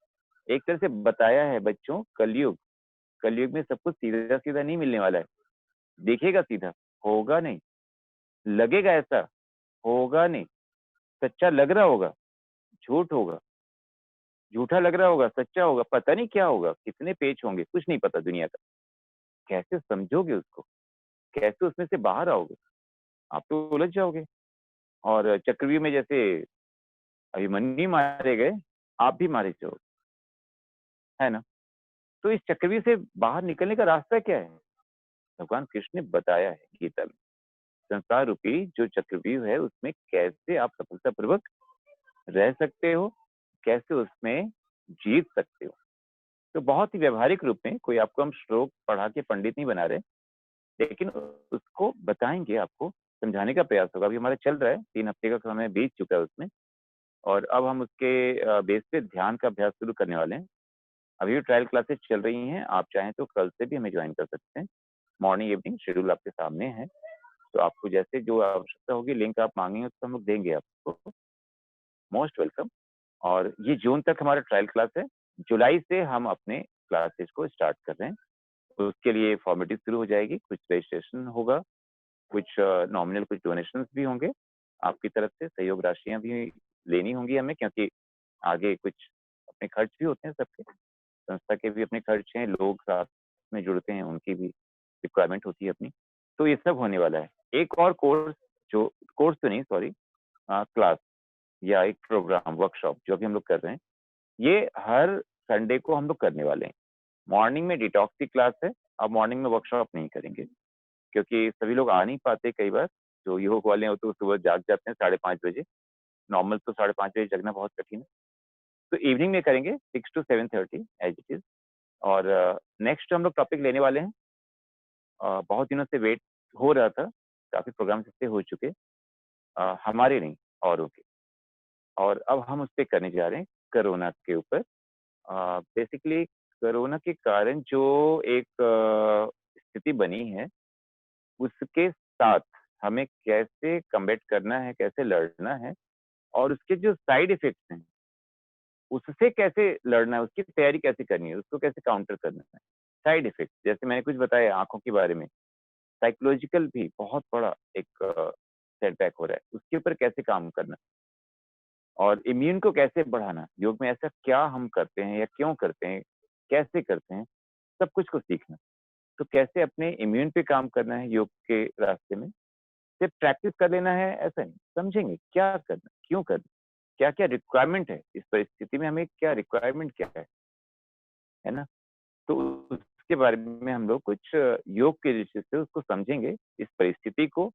[SPEAKER 1] एक तरह से बताया है बच्चों कलयुग में सब कुछ सीधा-सीधा नहीं मिलने वाला है। दिखेगा सीधा, होगा नहीं। लगेगा ऐसा, होगा नहीं। सच्चा लग रहा होगा, झूठ होगा। झूठा लग रहा होगा, सच्चा होगा, पता नहीं क्या होगा, कितने पेच होंगे, कुछ नहीं पता दुनिया का। कैसे समझोगे उसको? कैसे उसमें से बाहर आओगे? आप तो उलझ जाओगे और चक्रव्यूह में जैसे अभिमन्यु मारे गए, आप भी मारे जाओगे, है ना? तो इस चक्रव्यूह से बाहर निकलने का रास्ता क्या है? भगवान कृष्ण ने बताया है गीता में। संसार रूपी जो चक्रव्यूह है, उसमें कैसे आप सफलतापूर्वक रह सकते हो, कैसे उसमें जीत सकते हो। तो बहुत ही व्यावहारिक रूप में कोई आपको हम श्लोक पढ़ा के पंडित नहीं बना रहे, लेकिन उसको बताएँगे आपको, समझाने का प्रयास होगा। अभी हमारा चल रहा है, 3 हफ्ते का समय बीत चुका है उसमें और अब हम उसके बेस पे ध्यान का अभ्यास शुरू करने वाले हैं। अभी भी ट्रायल क्लासेस चल रही हैं, आप चाहें तो कल से भी हमें जॉइन कर सकते हैं। मॉर्निंग, इवनिंग शेड्यूल आपके सामने है, तो आपको जैसे जो आवश्यकता होगी लिंक आप माँगेंगे तो हम लोग देंगे आपको। मोस्ट वेलकम और ये जून तक हमारा ट्रायल क्लास है। जुलाई से हम अपने क्लासेस को स्टार्ट कर रहे हैं। तो उसके लिए फॉर्मेलिटीज़ शुरू हो जाएगी, कुछ रजिस्ट्रेशन होगा, कुछ नॉमिनल कुछ डोनेशंस भी होंगे, आपकी तरफ से सहयोग राशियाँ भी लेनी होंगी हमें क्योंकि आगे कुछ अपने खर्च भी होते हैं सबके, संस्था के भी अपने खर्च हैं, लोग साथ में जुड़ते हैं, उनकी भी रिक्वायरमेंट होती है अपनी। तो ये सब होने वाला है। एक और कोर्स, जो कोर्स तो नहीं, सॉरी, क्लास या एक प्रोग्राम, वर्कशॉप जो अभी हम लोग कर रहे हैं, ये हर संडे को हम लोग करने वाले हैं। मॉर्निंग में डिटॉक्स की क्लास है, अब मॉर्निंग में वर्कशॉप नहीं करेंगे क्योंकि सभी लोग आ नहीं पाते कई बार। जो योग वाले हैं तो सुबह जाग जाते हैं 5:30 बजे, नॉर्मल तो 5:30 बजे जगना बहुत कठिन है। तो इवनिंग में करेंगे 6 to 7:30 एज इट इज। और नेक्स्ट हम लोग टॉपिक लेने वाले हैं, बहुत दिनों से वेट हो रहा था, काफ़ी प्रोग्राम्स इससे हो चुके, हमारे नहीं, औरों के। और अब हम उस पे करने जा रहे हैं कोरोना के ऊपर। बेसिकली कोरोना के कारण जो एक स्थिति बनी है, उसके साथ हमें कैसे कम्बैट करना है, कैसे लड़ना है, और उसके जो साइड इफ़ेक्ट्स हैं, उससे कैसे लड़ना है, उसकी तैयारी कैसे करनी है, उसको कैसे काउंटर करना है। साइड इफ़ेक्ट जैसे मैंने कुछ बताया आँखों के बारे में, साइकोलॉजिकल भी बहुत बड़ा एक सेटबैक हो रहा है, उसके ऊपर कैसे काम करना और इम्यून को कैसे बढ़ाना। योग में ऐसा क्या हम करते हैं या क्यों करते हैं, कैसे करते हैं, सब कुछ को सीखना। तो कैसे अपने इम्यून पे काम करना है योग के रास्ते में, सिर्फ प्रैक्टिस कर लेना है ऐसा नहीं, समझेंगे क्या करना, क्यों करना, क्या-क्या रिक्वायरमेंट है, इस परिस्थिति में हमें क्या रिक्वायरमेंट क्या है ना? तो उसके बारे में हम लोग कुछ योग के दृष्टि से उसको समझेंगे, इस परिस्थिति को,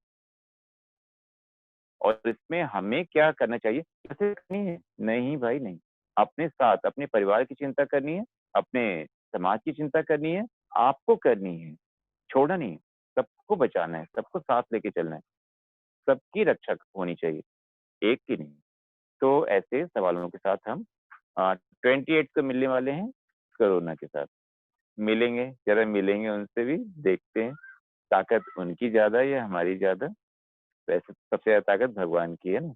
[SPEAKER 1] और इसमें हमें क्या करना चाहिए, कैसे करनी है? नहीं भाई नहीं, अपने साथ अपने परिवार की चिंता करनी है, अपने समाज की चिंता करनी है, आपको करनी है, छोड़ना नहीं है, सबको बचाना है, सबको साथ लेके चलना है, सबकी रक्षा होनी चाहिए, एक की नहीं। तो ऐसे सवालों के साथ हम 28 को मिलने वाले हैं कोरोना के साथ। मिलेंगे, ज़रा मिलेंगे उनसे भी, देखते हैं ताकत उनकी ज़्यादा है या हमारी ज़्यादा। वैसे तो सबसे ज़्यादा ताकत भगवान की है ना,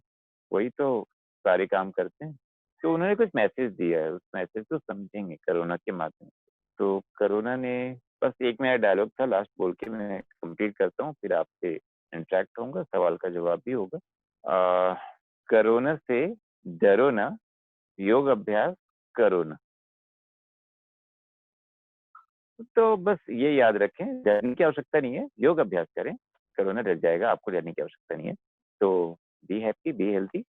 [SPEAKER 1] वही तो सारे काम करते हैं। तो उन्होंने कुछ मैसेज दिया है, उस मैसेज को समझेंगे कोरोना के माध्यम से। तो कोरोना ने बस एक मेरा डायलॉग था, लास्ट बोल के मैं कंप्लीट करता हूँ, फिर आपसे इंटरैक्ट होऊँगा, सवाल का जवाब भी होगा। अ, कोरोना से डरो ना, योग अभ्यास करो ना। तो बस ये याद रखें, डरने की आवश्यकता नहीं है, योग अभ्यास करें, कोरोना डर जाएगा, आपको डरने की आवश्यकता नहीं है। तो be happy, be healthy,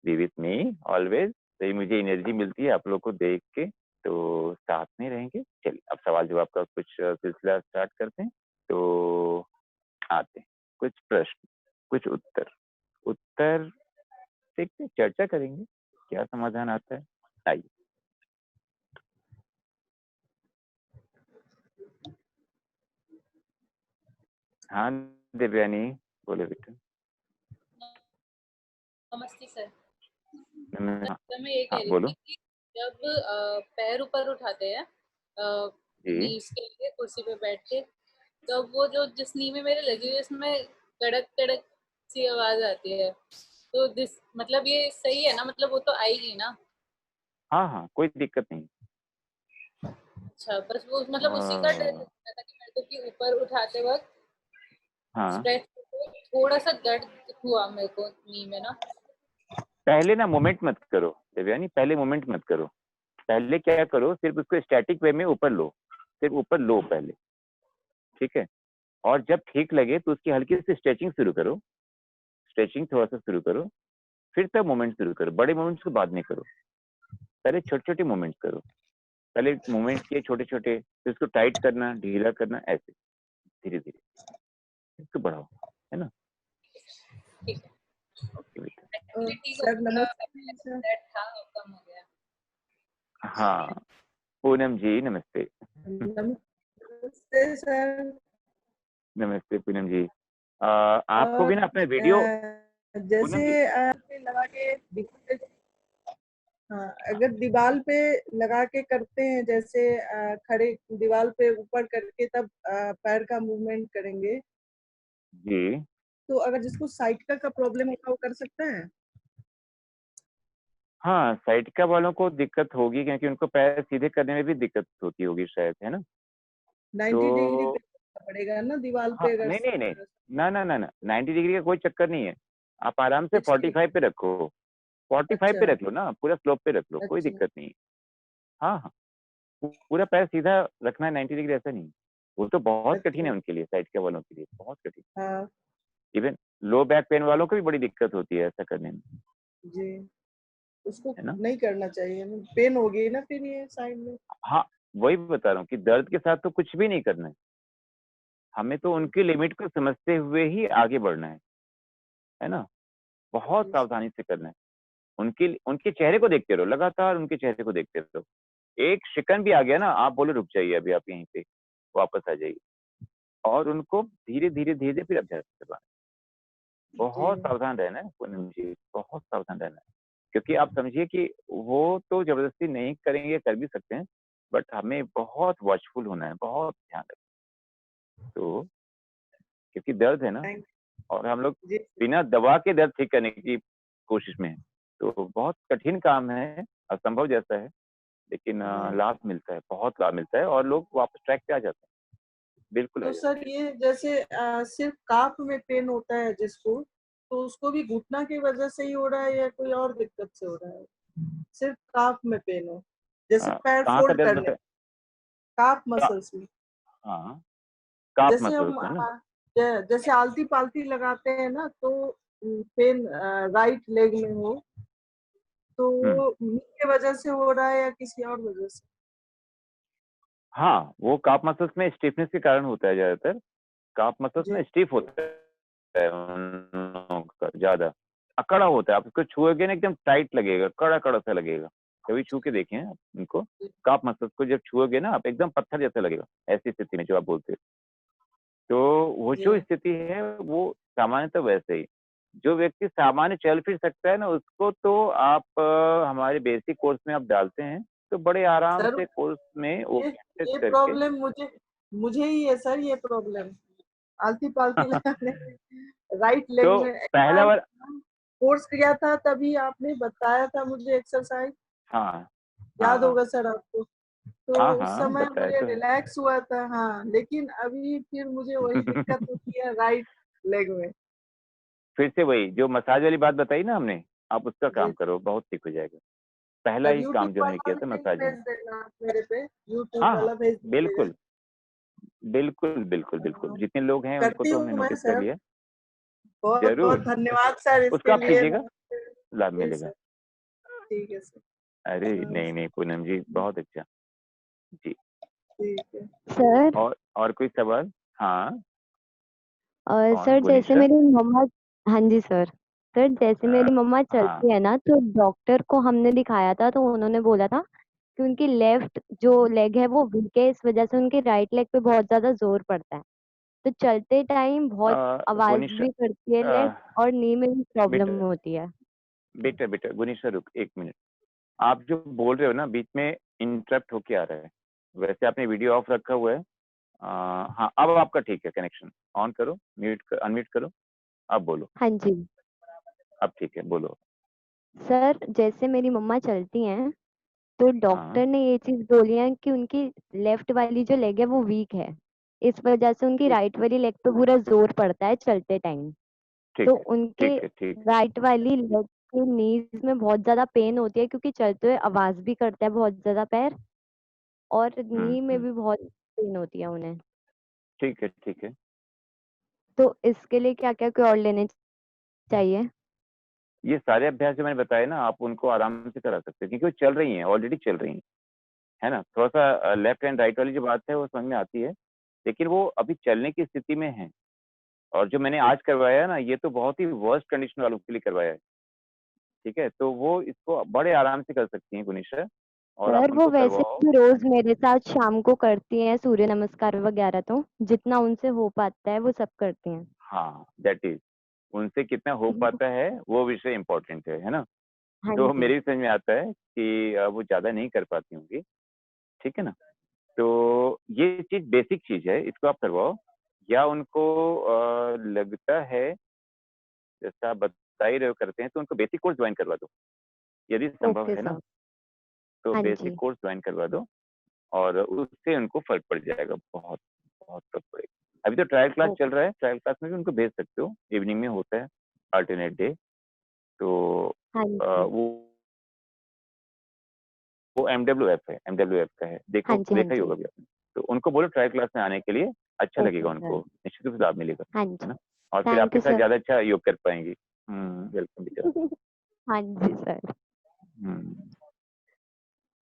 [SPEAKER 1] B with me always. तो ये मुझे एनर्जी मिलती है आप लोग को देख के, तो साथ में रहेंगे। चलिए, अब सवाल-जवाब का कुछ सिलसिला स्टार्ट करते हैं। तो आते हैं, कुछ प्रश्न, कुछ उत्तर। उत्तर देखते हैं, चर्चा करेंगे, क्या समाधान आता है। आइए। हाँ, देवयानी, बोलो बेटा।
[SPEAKER 2] नमस्ते सर।
[SPEAKER 1] हाँ,
[SPEAKER 2] सर मैं ये कह
[SPEAKER 1] हाँ,
[SPEAKER 2] रही
[SPEAKER 1] बोलो।
[SPEAKER 2] थी कि जब पैर ऊपर उठाते हैं
[SPEAKER 1] जी।
[SPEAKER 2] नीज के लिए कुर्सी पे बैठ के, तब वो जो जिस नी में मेरे लगी हुई है उसमें कड़क कड़क सी आवाज आती है। तो दिस मतलब ये सही है ना, मतलब वो तो आएगी ना?
[SPEAKER 1] हाँ, हाँ, कोई दिक्कत नहीं।
[SPEAKER 2] अच्छा, बस वो मतलब उसी का डर
[SPEAKER 1] अ,
[SPEAKER 2] लगता था कि मेरे को कि ऊपर उठाते वक्त
[SPEAKER 1] हाँ,
[SPEAKER 2] स्ट्रेच थोड़ा सा दर्द हुआ मेरे को नी में ना।
[SPEAKER 1] पहले ना मोमेंट मत करो, देवयानी, पहले मोमेंट मत करो। पहले क्या करो, सिर्फ़ उसको स्टैटिक वे में ऊपर लो, सिर्फ़ ऊपर लो पहले, ठीक है? और जब ठीक लगे तो उसकी हल्की-सी स्ट्रेचिंग शुरू करो, स्ट्रेचिंग थोड़ा-सा शुरू करो, फिर तब मूवमेंट शुरू करो, बड़े मूवमेंट्स को बाद में करो। पहले छोटे-छोटे मूवमेंट्स करो, पहले मूवमेंट्स किए छोटे-छोटे, फिर उसको टाइट करना, ढीला करना, ऐसे, धीरे-धीरे, इसको बढ़ाओ, है ना?
[SPEAKER 2] ठीक है।
[SPEAKER 1] ओके बेटा।
[SPEAKER 2] एक्टिविटी को
[SPEAKER 3] सर
[SPEAKER 2] पूरा
[SPEAKER 3] नमस्ते सर।
[SPEAKER 2] दर्द था वो कम हो गया।
[SPEAKER 1] हाँ, पूनम जी नमस्ते।
[SPEAKER 3] नमस्ते सर।
[SPEAKER 1] नमस्ते पूनम जी। आपको भी
[SPEAKER 3] और
[SPEAKER 1] ना अपना वीडियो,
[SPEAKER 3] जैसे
[SPEAKER 1] पूनम जी,
[SPEAKER 3] पे लगा के हाँ, अगर दीवार पे लगा के करते हैं, जैसे खड़े दीवार पे ऊपर करके तब पैर का मूवमेंट करेंगे,
[SPEAKER 1] जी।
[SPEAKER 3] तो अगर जिसको साइटिका का प्रॉब्लम होगा वो कर सकता है?
[SPEAKER 1] हाँ, साइटिका वालों को दिक्कत होगी क्योंकि उनको पैर सीधे करने में भी दिक्कत होती होगी शायद, है ना?
[SPEAKER 3] 90 डिग्री
[SPEAKER 1] तो
[SPEAKER 3] पे करना पड़ेगा ना दीवार
[SPEAKER 1] हाँ,
[SPEAKER 3] पे अगर
[SPEAKER 1] नहीं, नहीं, नहीं। ना, ना, ना, ना, 90 डिग्री का कोई चक्कर नहीं है। आप आराम से
[SPEAKER 3] 60।
[SPEAKER 1] 45 पे रखो, 45
[SPEAKER 3] अच्छा,
[SPEAKER 1] पे रख लो ना, पूरा स्लोप पे रख लो, कोई
[SPEAKER 3] अच्छा,
[SPEAKER 1] दिक्कत नहीं है। हाँ, हाँ, पूरा पैर सीधा रखना है 90 डिग्री ऐसा नहीं है। वो तो बहुत कठिन है
[SPEAKER 3] अच्छा।
[SPEAKER 1] उनके लिए, साइटिका वालों के लिए बहुत कठिन।
[SPEAKER 3] हाँ
[SPEAKER 1] इवन लो बैक पेन वालों को भी बड़ी दिक्कत होती है ऐसा करने में,
[SPEAKER 3] जी, उसको
[SPEAKER 1] है ना?
[SPEAKER 3] नहीं करना चाहिए ना, पेन होगी ना फिर ये साइड में।
[SPEAKER 1] हाँ, वही बता रहा हूँ कि दर्द के साथ तो कुछ भी नहीं करना है। हमें तो उनकी लिमिट को समझते हुए ही आगे बढ़ना है ना? बहुत
[SPEAKER 3] जी
[SPEAKER 1] सावधानी से करना है। उनके उनके चेहरे को देखते रहो, लगातार उनके चेहरे को देखते रहो। एक शिकन भी आ गया ना, आप बोलो रुक जाइए अभी आप यहीं पे, वापस आ जाइए और उनको धीरे-धीरे, धीरे-धीरे फिर अभ्यास करवाना है। बहुत
[SPEAKER 3] जी
[SPEAKER 1] सावधान रहना है पूनम जी, बहुत सावधान रहना है। क्योंकि आप समझिए कि वो तो ज़बरदस्ती नहीं करेंगे, कर भी सकते हैं, बट हमें बहुत वॉचफुल होना है, बहुत ध्यान रखना है। तो क्योंकि दर्द है ना
[SPEAKER 3] थैंक
[SPEAKER 1] और हम लोग
[SPEAKER 3] जी
[SPEAKER 1] बिना दवा के दर्द ठीक करने की कोशिश में हैं। तो बहुत कठिन काम है, असंभव जैसा है, लेकिन
[SPEAKER 3] जी।
[SPEAKER 1] लाभ मिलता है, बहुत लाभ मिलता है और लोग वापस ट्रैक पे आ जाते हैं। बिल्कुल आ
[SPEAKER 3] तो
[SPEAKER 1] जाते
[SPEAKER 3] सर ये जैसे सिर्फ काफ में पेन होता है जिसको, तो उसको भी घुटना की वजह से ही हो रहा है या कोई और दिक्कत से हो रहा है? सिर्फ काफ में पेन हो, जैसे
[SPEAKER 1] हैं।
[SPEAKER 3] पैर
[SPEAKER 1] कहाँ का
[SPEAKER 3] फोल्ड
[SPEAKER 1] दर्द
[SPEAKER 3] करने,
[SPEAKER 1] बताएँ?
[SPEAKER 3] काफ
[SPEAKER 1] का
[SPEAKER 3] मसल्स में।
[SPEAKER 1] हाँ, काफ
[SPEAKER 3] जैसे
[SPEAKER 1] मसल्स
[SPEAKER 3] हम
[SPEAKER 1] में ना?
[SPEAKER 3] जैसे आलती पालती लगाते हैं ना, तो पेन राइट लेग में हो, तो
[SPEAKER 1] हुँ।
[SPEAKER 3] वो नी के वजह से हो रहा है या किसी और वजह से?
[SPEAKER 1] हाँ, वो काफ मसल्स में स्टिफनेस के कारण होता है ज़्यादातर। काफ मसल्स
[SPEAKER 3] जी
[SPEAKER 1] ना स्टिफ होता है उन लोगों का ज़्यादा, अकड़ा होता है। आप उसको छुओगे ना एकदम टाइट लगेगा, कड़ा-कड़ा सा लगेगा। कभी छू के देखें आप उनको, काफ मसल्स को जब छुओगे ना आप एकदम पत्थर जैसा लगेगा, ऐसी स्थिति में जो आप बोलते हो। तो वो
[SPEAKER 3] जी
[SPEAKER 1] जो स्थिति है वो सामान्यतः वैसे ही। जो व्यक्ति सामान्य चल फिर सकता है ना उसको तो आप हमारे बेसिक कोर्स में आप डालते हैं, तो बड़े आराम
[SPEAKER 3] सर,
[SPEAKER 1] से कोर्स में वो
[SPEAKER 3] ये
[SPEAKER 1] प्रैक्टिस
[SPEAKER 3] ये
[SPEAKER 1] करके
[SPEAKER 3] प्रॉब्लम मुझे मुझे ही है सर, ये प्रॉब्लम आलती पालती लगाने में राइट लेग
[SPEAKER 1] तो
[SPEAKER 3] में। एक
[SPEAKER 1] पहला
[SPEAKER 3] बार
[SPEAKER 1] बार
[SPEAKER 3] कोर्स किया था तभी आपने बताया था मुझे एक्सरसाइज,
[SPEAKER 1] हाँ, हाँ,
[SPEAKER 3] याद
[SPEAKER 1] हाँ।
[SPEAKER 3] होगा सर आपको। तो
[SPEAKER 1] हाँ,
[SPEAKER 3] उस
[SPEAKER 1] हाँ,
[SPEAKER 3] समय
[SPEAKER 1] बताया
[SPEAKER 3] मुझे
[SPEAKER 1] तो है।
[SPEAKER 3] रिलैक्स हुआ था, हाँ, लेकिन अभी फिर मुझे वही दिक्कत होती है राइट लेग में।
[SPEAKER 1] फिर से वही जो मसाज वाली बात बताई ना हमने, आप उसका
[SPEAKER 3] जी
[SPEAKER 1] काम करो, बहुत ठीक हो जाएगा। पहला
[SPEAKER 3] सर,
[SPEAKER 1] ही
[SPEAKER 3] यूट्यूब
[SPEAKER 1] काम जो हमने
[SPEAKER 3] वाला
[SPEAKER 1] किया था
[SPEAKER 3] लिंक
[SPEAKER 1] मसाजिंग।
[SPEAKER 3] भेज देना आप मेरे पे, यूट्यूब
[SPEAKER 1] हाँ, हाँ,
[SPEAKER 3] वाला भेज दीजिएगा।
[SPEAKER 1] बिल्कुल, बिल्कुल, बिल्कुल, बिल्कुल।
[SPEAKER 3] हाँ,
[SPEAKER 1] जितने लोग हैं उनको
[SPEAKER 3] करती
[SPEAKER 1] तो
[SPEAKER 3] हूँ
[SPEAKER 1] हमने
[SPEAKER 3] मैं
[SPEAKER 1] नोटिस कर
[SPEAKER 3] सर।
[SPEAKER 1] लिया।
[SPEAKER 3] बहुत बहुत
[SPEAKER 1] ज़रूर,
[SPEAKER 3] धन्यवाद सर इसके
[SPEAKER 1] उसका आप
[SPEAKER 3] लिए।
[SPEAKER 1] कीजिएगा, लाभ
[SPEAKER 3] जी
[SPEAKER 1] मिलेगा।
[SPEAKER 3] सर, ठीक है सर।
[SPEAKER 1] अरे! नहीं,
[SPEAKER 3] नमस्ते।
[SPEAKER 1] नहीं पूनम जी, बहुत अच्छा। जी,
[SPEAKER 3] ठीक है।
[SPEAKER 4] सर
[SPEAKER 1] और कोई सवाल? हाँ, कौन?
[SPEAKER 4] सर जैसे
[SPEAKER 1] गुनीशा?
[SPEAKER 4] मेरी मम्मा, हाँ जी सर जैसे मेरी मम्मा
[SPEAKER 1] हाँ,
[SPEAKER 4] चलती है ना, तो डॉक्टर को हमने दिखाया था, तो उन्होंने बोला था कि उनकी लेफ्ट जो लेग है वो वीक है, इस वजह से उनकी राइट लेग पे बहुत ज्यादा जोर पड़ता है, तो चलते टाइम बहुत आवाज
[SPEAKER 1] गुनीशा
[SPEAKER 4] भी करती है लेग,
[SPEAKER 1] अ,
[SPEAKER 4] और नी में भी प्रॉब्लम
[SPEAKER 1] बेटा
[SPEAKER 4] होती है।
[SPEAKER 1] बेटा गुनीशा रुक 1 मिनट। आप जो बोल रहे हो ना बीच में इंटरप्ट होके आ रहा है। वैसे आपने वीडियो ऑफ रखा हुआ है। हाँ, अब आपका ठीक है कनेक्शन। ऑन करो, अनम्यूट करो, अब बोलो।
[SPEAKER 4] हाँ जी
[SPEAKER 1] अब ठीक है, बोलो।
[SPEAKER 4] सर, जैसे मेरी मम्मा चलती हैं, तो
[SPEAKER 1] हाँ,
[SPEAKER 4] डॉक्टर ने ये चीज बोली है कि उनकी लेफ्ट वाली जो लेग है वो वीक है, इस वजह से उनकी
[SPEAKER 1] ठीक,
[SPEAKER 4] राइट वाली लेग पे पूरा जोर पड़ता है चलते टाइम। तो
[SPEAKER 1] ठीक है,
[SPEAKER 4] उनके
[SPEAKER 1] ठीक है, ठीक है।
[SPEAKER 4] राइट वाली लेग के नीज में बहुत ज्यादा पेन होती है, क्योंकि चलते हुए आवाज भी करता है बहुत ज्यादा पैर, और नी में भी बहुत पेन होती है उन्हें।
[SPEAKER 1] ठीक है, ठीक है।
[SPEAKER 4] तो इसके लिए क्या क्या और लेने चाहिए?
[SPEAKER 1] ये सारे अभ्यास जो मैंने बताए ना आप उनको आराम से करा सकते हैं क्योंकि वो चल रही हैं, ऑलरेडी चल रही हैं, है ना? थोड़ा-सा लेफ्ट एंड राइट वाली जो बात है वो समझ में आती है, लेकिन वो अभी चलने की स्थिति में हैं। और जो मैंने आज करवाया है ना, ये तो बहुत ही वर्स्ट कंडीशन वालों के लिए करवाया है, ठीक है? तो वो इसको बड़े आराम से कर सकती हैं गुनीशा और आप
[SPEAKER 4] सर वो
[SPEAKER 1] उनको
[SPEAKER 4] वैसे
[SPEAKER 1] करवाओ।
[SPEAKER 4] भी रोज मेरे साथ शाम को करती हैं सूर्य नमस्कार वगैरह, तो जितना उनसे हो पाता है वो सब करती हैं।
[SPEAKER 1] हाँ, दैट इज़ उनसे कितना हो पाता है, वो विषय इम्पोर्टेंट है ना?
[SPEAKER 4] हाँ
[SPEAKER 1] तो
[SPEAKER 4] जी।
[SPEAKER 1] मेरे भी समझ में आता है कि वो ज़्यादा नहीं कर पाती होंगी, ठीक है ना? तो ये चीज़ बेसिक चीज़ है, इसको आप करवाओ या उनको लगता है जैसा आप बता ही रहे हो करते हैं, तो उनको बेसिक कोर्स जॉइन करवा दो, यदि संभव
[SPEAKER 4] ओके
[SPEAKER 1] है ना,
[SPEAKER 4] सर।
[SPEAKER 1] तो
[SPEAKER 4] हाँ
[SPEAKER 1] बेसिक
[SPEAKER 4] जी।
[SPEAKER 1] कोर्स जॉइन करवा दो और उससे उनको फ़र्क पड़ जाएगा, बहुत, बहुत फ़र्क पड़ेगा। अभी तो ट्रायल क्लास चल
[SPEAKER 4] ओके।
[SPEAKER 1] रहा है, ट्रायल क्लास में भी उनको भेज सकते हो, इवनिंग में होता है, अल्टरनेट डे। तो
[SPEAKER 4] हाँ जी।
[SPEAKER 1] वो एमडब्ल्यूएफ है, एमडब्ल्यूएफ का है,
[SPEAKER 4] हाँ जी। हाँ
[SPEAKER 1] देखा ही
[SPEAKER 4] जी।
[SPEAKER 1] होगा अभी आपने। तो उनको बोलो ट्रायल क्लास में आने के लिए, अच्छा
[SPEAKER 4] ओके
[SPEAKER 1] लगेगा
[SPEAKER 4] सर।
[SPEAKER 1] उनको, निश्चित रूप से लाभ मिलेगा,
[SPEAKER 4] हाँ
[SPEAKER 1] है
[SPEAKER 4] जी,
[SPEAKER 1] ना? और फिर
[SPEAKER 4] थैंक
[SPEAKER 1] आपके
[SPEAKER 4] यू
[SPEAKER 1] साथ
[SPEAKER 4] सर।
[SPEAKER 1] ज़्यादा अच्छा योग कर पाएँगी। वेलकम बेटा।
[SPEAKER 4] हाँ जी सर।
[SPEAKER 1] हुँ।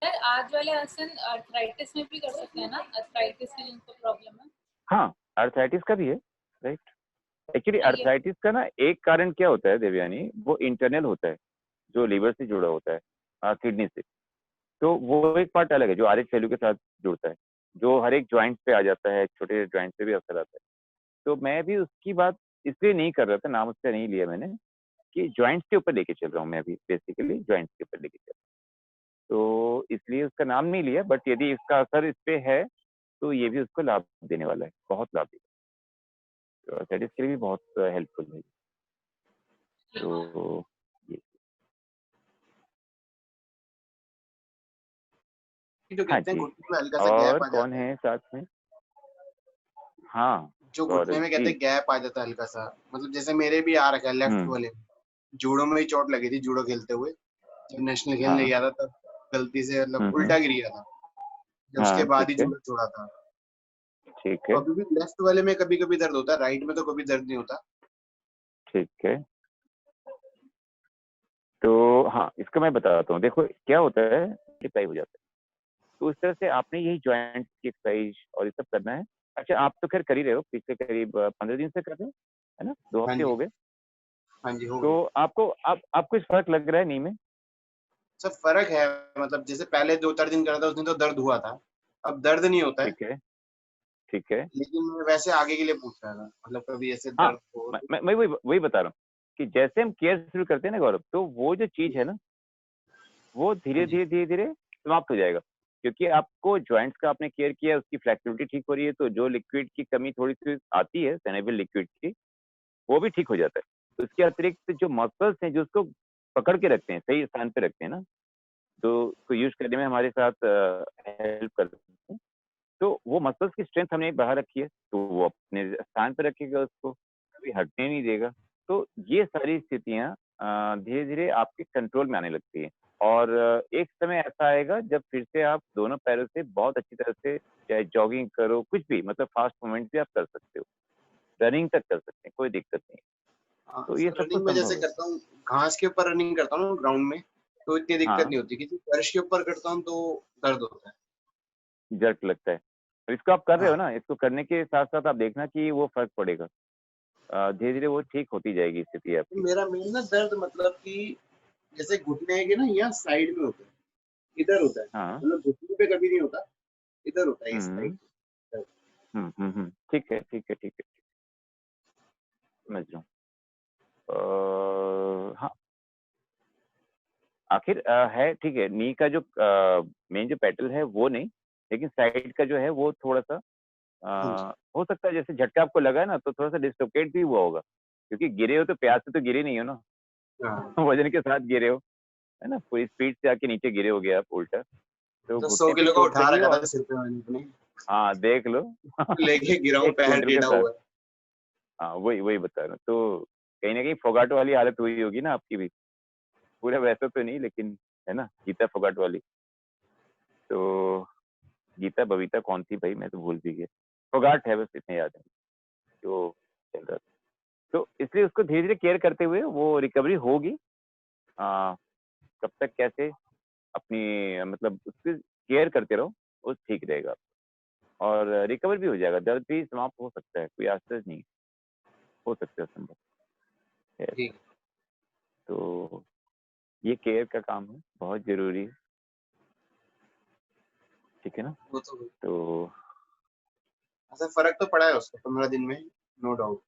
[SPEAKER 2] सर आज वाले आसन आर्थराइटिस में भी कर सकते हैं ना? आर्थराइटिस की जिनको प्रॉब्लम है?
[SPEAKER 1] हाँ, आर्थराइटिस का भी है, राइट? एक्चुअली
[SPEAKER 2] हाँ, ये
[SPEAKER 1] आर्थराइटिस का ना एक कारण क्या होता है देवयानी, वो इंटरनल होता है, जो लीवर से जुड़ा होता है, किडनी से। तो वो एक पार्ट अलग है, जो आरएच वैल्यू के साथ जुड़ता है, जो हर एक जॉइंट पे आ जाता है, छोटे जॉइंट पे भी असर आता है। तो मैं भी उसकी बात इसलिए नहीं कर रहा था, नाम उसका नहीं लिया मैंने, कि जॉइंट्स के ऊपर लेके चल रहा हूँ मैं अभी, बेसिकली जॉइंट्स के ऊपर लेके चल रहा हूँ। तो इसलिए उसका नाम नहीं लिया, बट यदि इसका असर इस पे है, तो ये भी उसको लाभ देने वाला है, बहुत लाभ देगा। तो आर्थराइटिस के लिए भी बहुत हेल्पफुल है। तो ये
[SPEAKER 5] जो
[SPEAKER 1] हाँ
[SPEAKER 5] कहते हैं
[SPEAKER 1] जी,
[SPEAKER 5] घुटने में हल्का सा
[SPEAKER 1] और
[SPEAKER 5] गैप आ
[SPEAKER 1] कौन
[SPEAKER 5] जाता है,
[SPEAKER 1] है साथ में? हाँ,
[SPEAKER 5] जो घुटने
[SPEAKER 1] गौरव
[SPEAKER 5] में कहते
[SPEAKER 1] जी।
[SPEAKER 5] हैं गैप आ जाता है हल्का सा, मतलब जैसे मेरे भी आ रखा है लेफ्ट
[SPEAKER 1] हुँ,
[SPEAKER 5] वाले में। जूडो में ही चोट लगी थी, जूडो खेलते हुए जब नेशनल खेलने
[SPEAKER 1] हाँ।
[SPEAKER 5] गया था, तब गलती से मतलब
[SPEAKER 1] हुँ।
[SPEAKER 5] उल्टा गिर गया था, जब उसके
[SPEAKER 1] हाँ,
[SPEAKER 5] बाद
[SPEAKER 1] ठीक
[SPEAKER 5] ही
[SPEAKER 1] है,
[SPEAKER 5] जूडो छोड़ा था।
[SPEAKER 1] ठीक
[SPEAKER 5] तो
[SPEAKER 1] है,
[SPEAKER 5] अभी भी लेफ्ट वाले में कभी कभी दर्द होता है, राइट में तो कभी दर्द नहीं होता।
[SPEAKER 1] ठीक है। तो हाँ, इसका मैं बताता हूँ। देखो क्या होता है, एक्सरसाइज हो जाता है। तो उस तरह से आपने यही जॉइंट की एक्सरसाइज और ये सब करना है। अच्छा, आप तो खैर कर ही रहे हो, पिछले करीब 15 दिन से कर रहे हो, है ना? 2
[SPEAKER 5] हाँ
[SPEAKER 1] हफ्ते
[SPEAKER 5] जी,
[SPEAKER 1] हो गए।
[SPEAKER 5] हाँ जी, हो
[SPEAKER 1] तो
[SPEAKER 5] गए।
[SPEAKER 1] आपको अब आपको कुछ फ़र्क लग रहा है नी में?
[SPEAKER 5] सब फर्क है, मतलब जैसे पहले 2-4 दिन करा था उस दिन तो दर्द हुआ था, अब दर्द नहीं होता है।
[SPEAKER 1] ठीक है, ठीक है।
[SPEAKER 5] लेकिन मैं वैसे आगे के लिए पूछ रहा था, मतलब कभी ऐसे
[SPEAKER 1] हाँ,
[SPEAKER 5] दर्द हो तो।
[SPEAKER 1] मैं वही बता रहा हूँ कि जैसे हम केयर शुरू करते हैं ना गौरव, तो वो जो चीज़ है ना, वो
[SPEAKER 5] हाँ जी,
[SPEAKER 1] धीरे-धीरे समाप्त हो जाएगा। क्योंकि आपको जॉइंट्स का आपने केयर किया, उसकी फ्लेक्सिबिलिटी ठीक हो रही है, तो जो लिक्विड की कमी थोड़ी-सी आती है, सनेबल लिक्विड की, वो भी ठीक हो जाता है। उसके अतिरिक्त जो मसल्स हैं, जो उसको पकड़ के रखते हैं, सही स्थान पे रखते हैं ना, तो उसको यूज़ करने में हमारे साथ हेल्प करते हैं। तो वो मसल्स की स्ट्रेंथ हमने बाहर रखी है, तो वो अपने स्थान पे रखेगा उसको, कभी हटने नहीं देगा। तो ये सारी स्थितियाँ धीरे-धीरे आपके कंट्रोल में आने लगती हैं और एक समय ऐसा आएगा जब फिर से आप दोनों पैरों से बहुत अच्छी तरह से चाहे जॉगिंग करो, कुछ भी मतलब फास्ट मूवमेंट भी आप कर सकते हो। रनिंग तक कर सकते हैं, कोई दिक्कत नहीं है।
[SPEAKER 5] हाँ,
[SPEAKER 1] तो ये
[SPEAKER 5] सर
[SPEAKER 1] सब तो
[SPEAKER 5] रनिंग में जैसे
[SPEAKER 1] संभव है।
[SPEAKER 5] करता हूँ, घास के ऊपर रनिंग करता हूँ ना ग्राउंड में, तो इतनी दिक्कत
[SPEAKER 1] हाँ,
[SPEAKER 5] नहीं होती, क्योंकि फर्श के ऊपर करता हूँ तो दर्द होता है।
[SPEAKER 1] जर्क लगता है। तो इसको आप कर रहे हो
[SPEAKER 5] हाँ,
[SPEAKER 1] ना, इसको करने के साथ-साथ आप देखना कि वो फ़र्क पड़ेगा। धीरे-धीरे वो ठीक होती जाएगी स्थिति
[SPEAKER 5] तो
[SPEAKER 1] आपकी।
[SPEAKER 5] मेरा मेन ना दर्द मतलब कि जैसे घुटने के ना यहाँ साइड में होता है, इधर होता है,
[SPEAKER 1] हाँ।
[SPEAKER 5] मतलब घुटने पे कभी नहीं होता, इधर होता है इस साइड
[SPEAKER 1] हुँ।
[SPEAKER 5] दर्द।
[SPEAKER 1] ठीक है, ठीक है, ठीक है। समझ रहा हूँ। हाँ, आखिर है ठीक है, नी का जो मेन जो पेटल है वो नहीं, लेकिन साइड का जो है वो थोड़ा-सा
[SPEAKER 5] हाँ जी,
[SPEAKER 1] हो सकता है जैसे झटका आपको लगा है ना, तो थोड़ा-सा डिस्लोकेट भी हुआ होगा। क्योंकि गिरे हो तो प्यार से तो गिरे नहीं हो ना,
[SPEAKER 5] हाँ,
[SPEAKER 1] वज़न के साथ गिरे हो, है ना? पूरी स्पीड से आके नीचे गिरे होगे आप उल्टा, तो
[SPEAKER 5] तो 100
[SPEAKER 1] घुटने पे
[SPEAKER 5] किलो का
[SPEAKER 1] चोट
[SPEAKER 5] उठा
[SPEAKER 1] लगी
[SPEAKER 5] रखा
[SPEAKER 1] और
[SPEAKER 5] था सिर पे मैंने अपने,
[SPEAKER 1] हाँ, देख लो।
[SPEAKER 5] लेके गिरा हूँ,
[SPEAKER 1] 1
[SPEAKER 5] पैर
[SPEAKER 1] क्विंटल के
[SPEAKER 5] टेढ़ा
[SPEAKER 1] साथ।
[SPEAKER 5] हुआ है।
[SPEAKER 1] हाँ, वही बता रहा हूँ। तो कहीं न कहीं फोगाट वाली हालत हुई होगी ना आपकी भी? पूरा वैसा तो नहीं लेकिन है ना? गीता फोगाट वाली। तो गीता बबीता कौन थी भई? मैं तो भूल भी गया। फोगाट है बस इतना याद है, जो चल रहा था। तो इसलिए उसको धीरे-धीरे केयर करते हुए वो रिकवरी होगी। कब तक कैसे अपनी मतलब उसकी केयर करते रहो, वो ठीक रहेगा और रिकवर भी हो जाएगा, दर्द भी समाप्त हो सकता है, कोई आश्चर्य नहीं, हो सकता है संभव है।
[SPEAKER 5] ठीक है,
[SPEAKER 1] तो ये केयर का काम है, बहुत ज़रूरी है, ठीक है ना?
[SPEAKER 5] वो तो
[SPEAKER 1] तो
[SPEAKER 5] ऐसा फ़र्क तो पड़ा है उसको 15 दिन में, नो डाउट।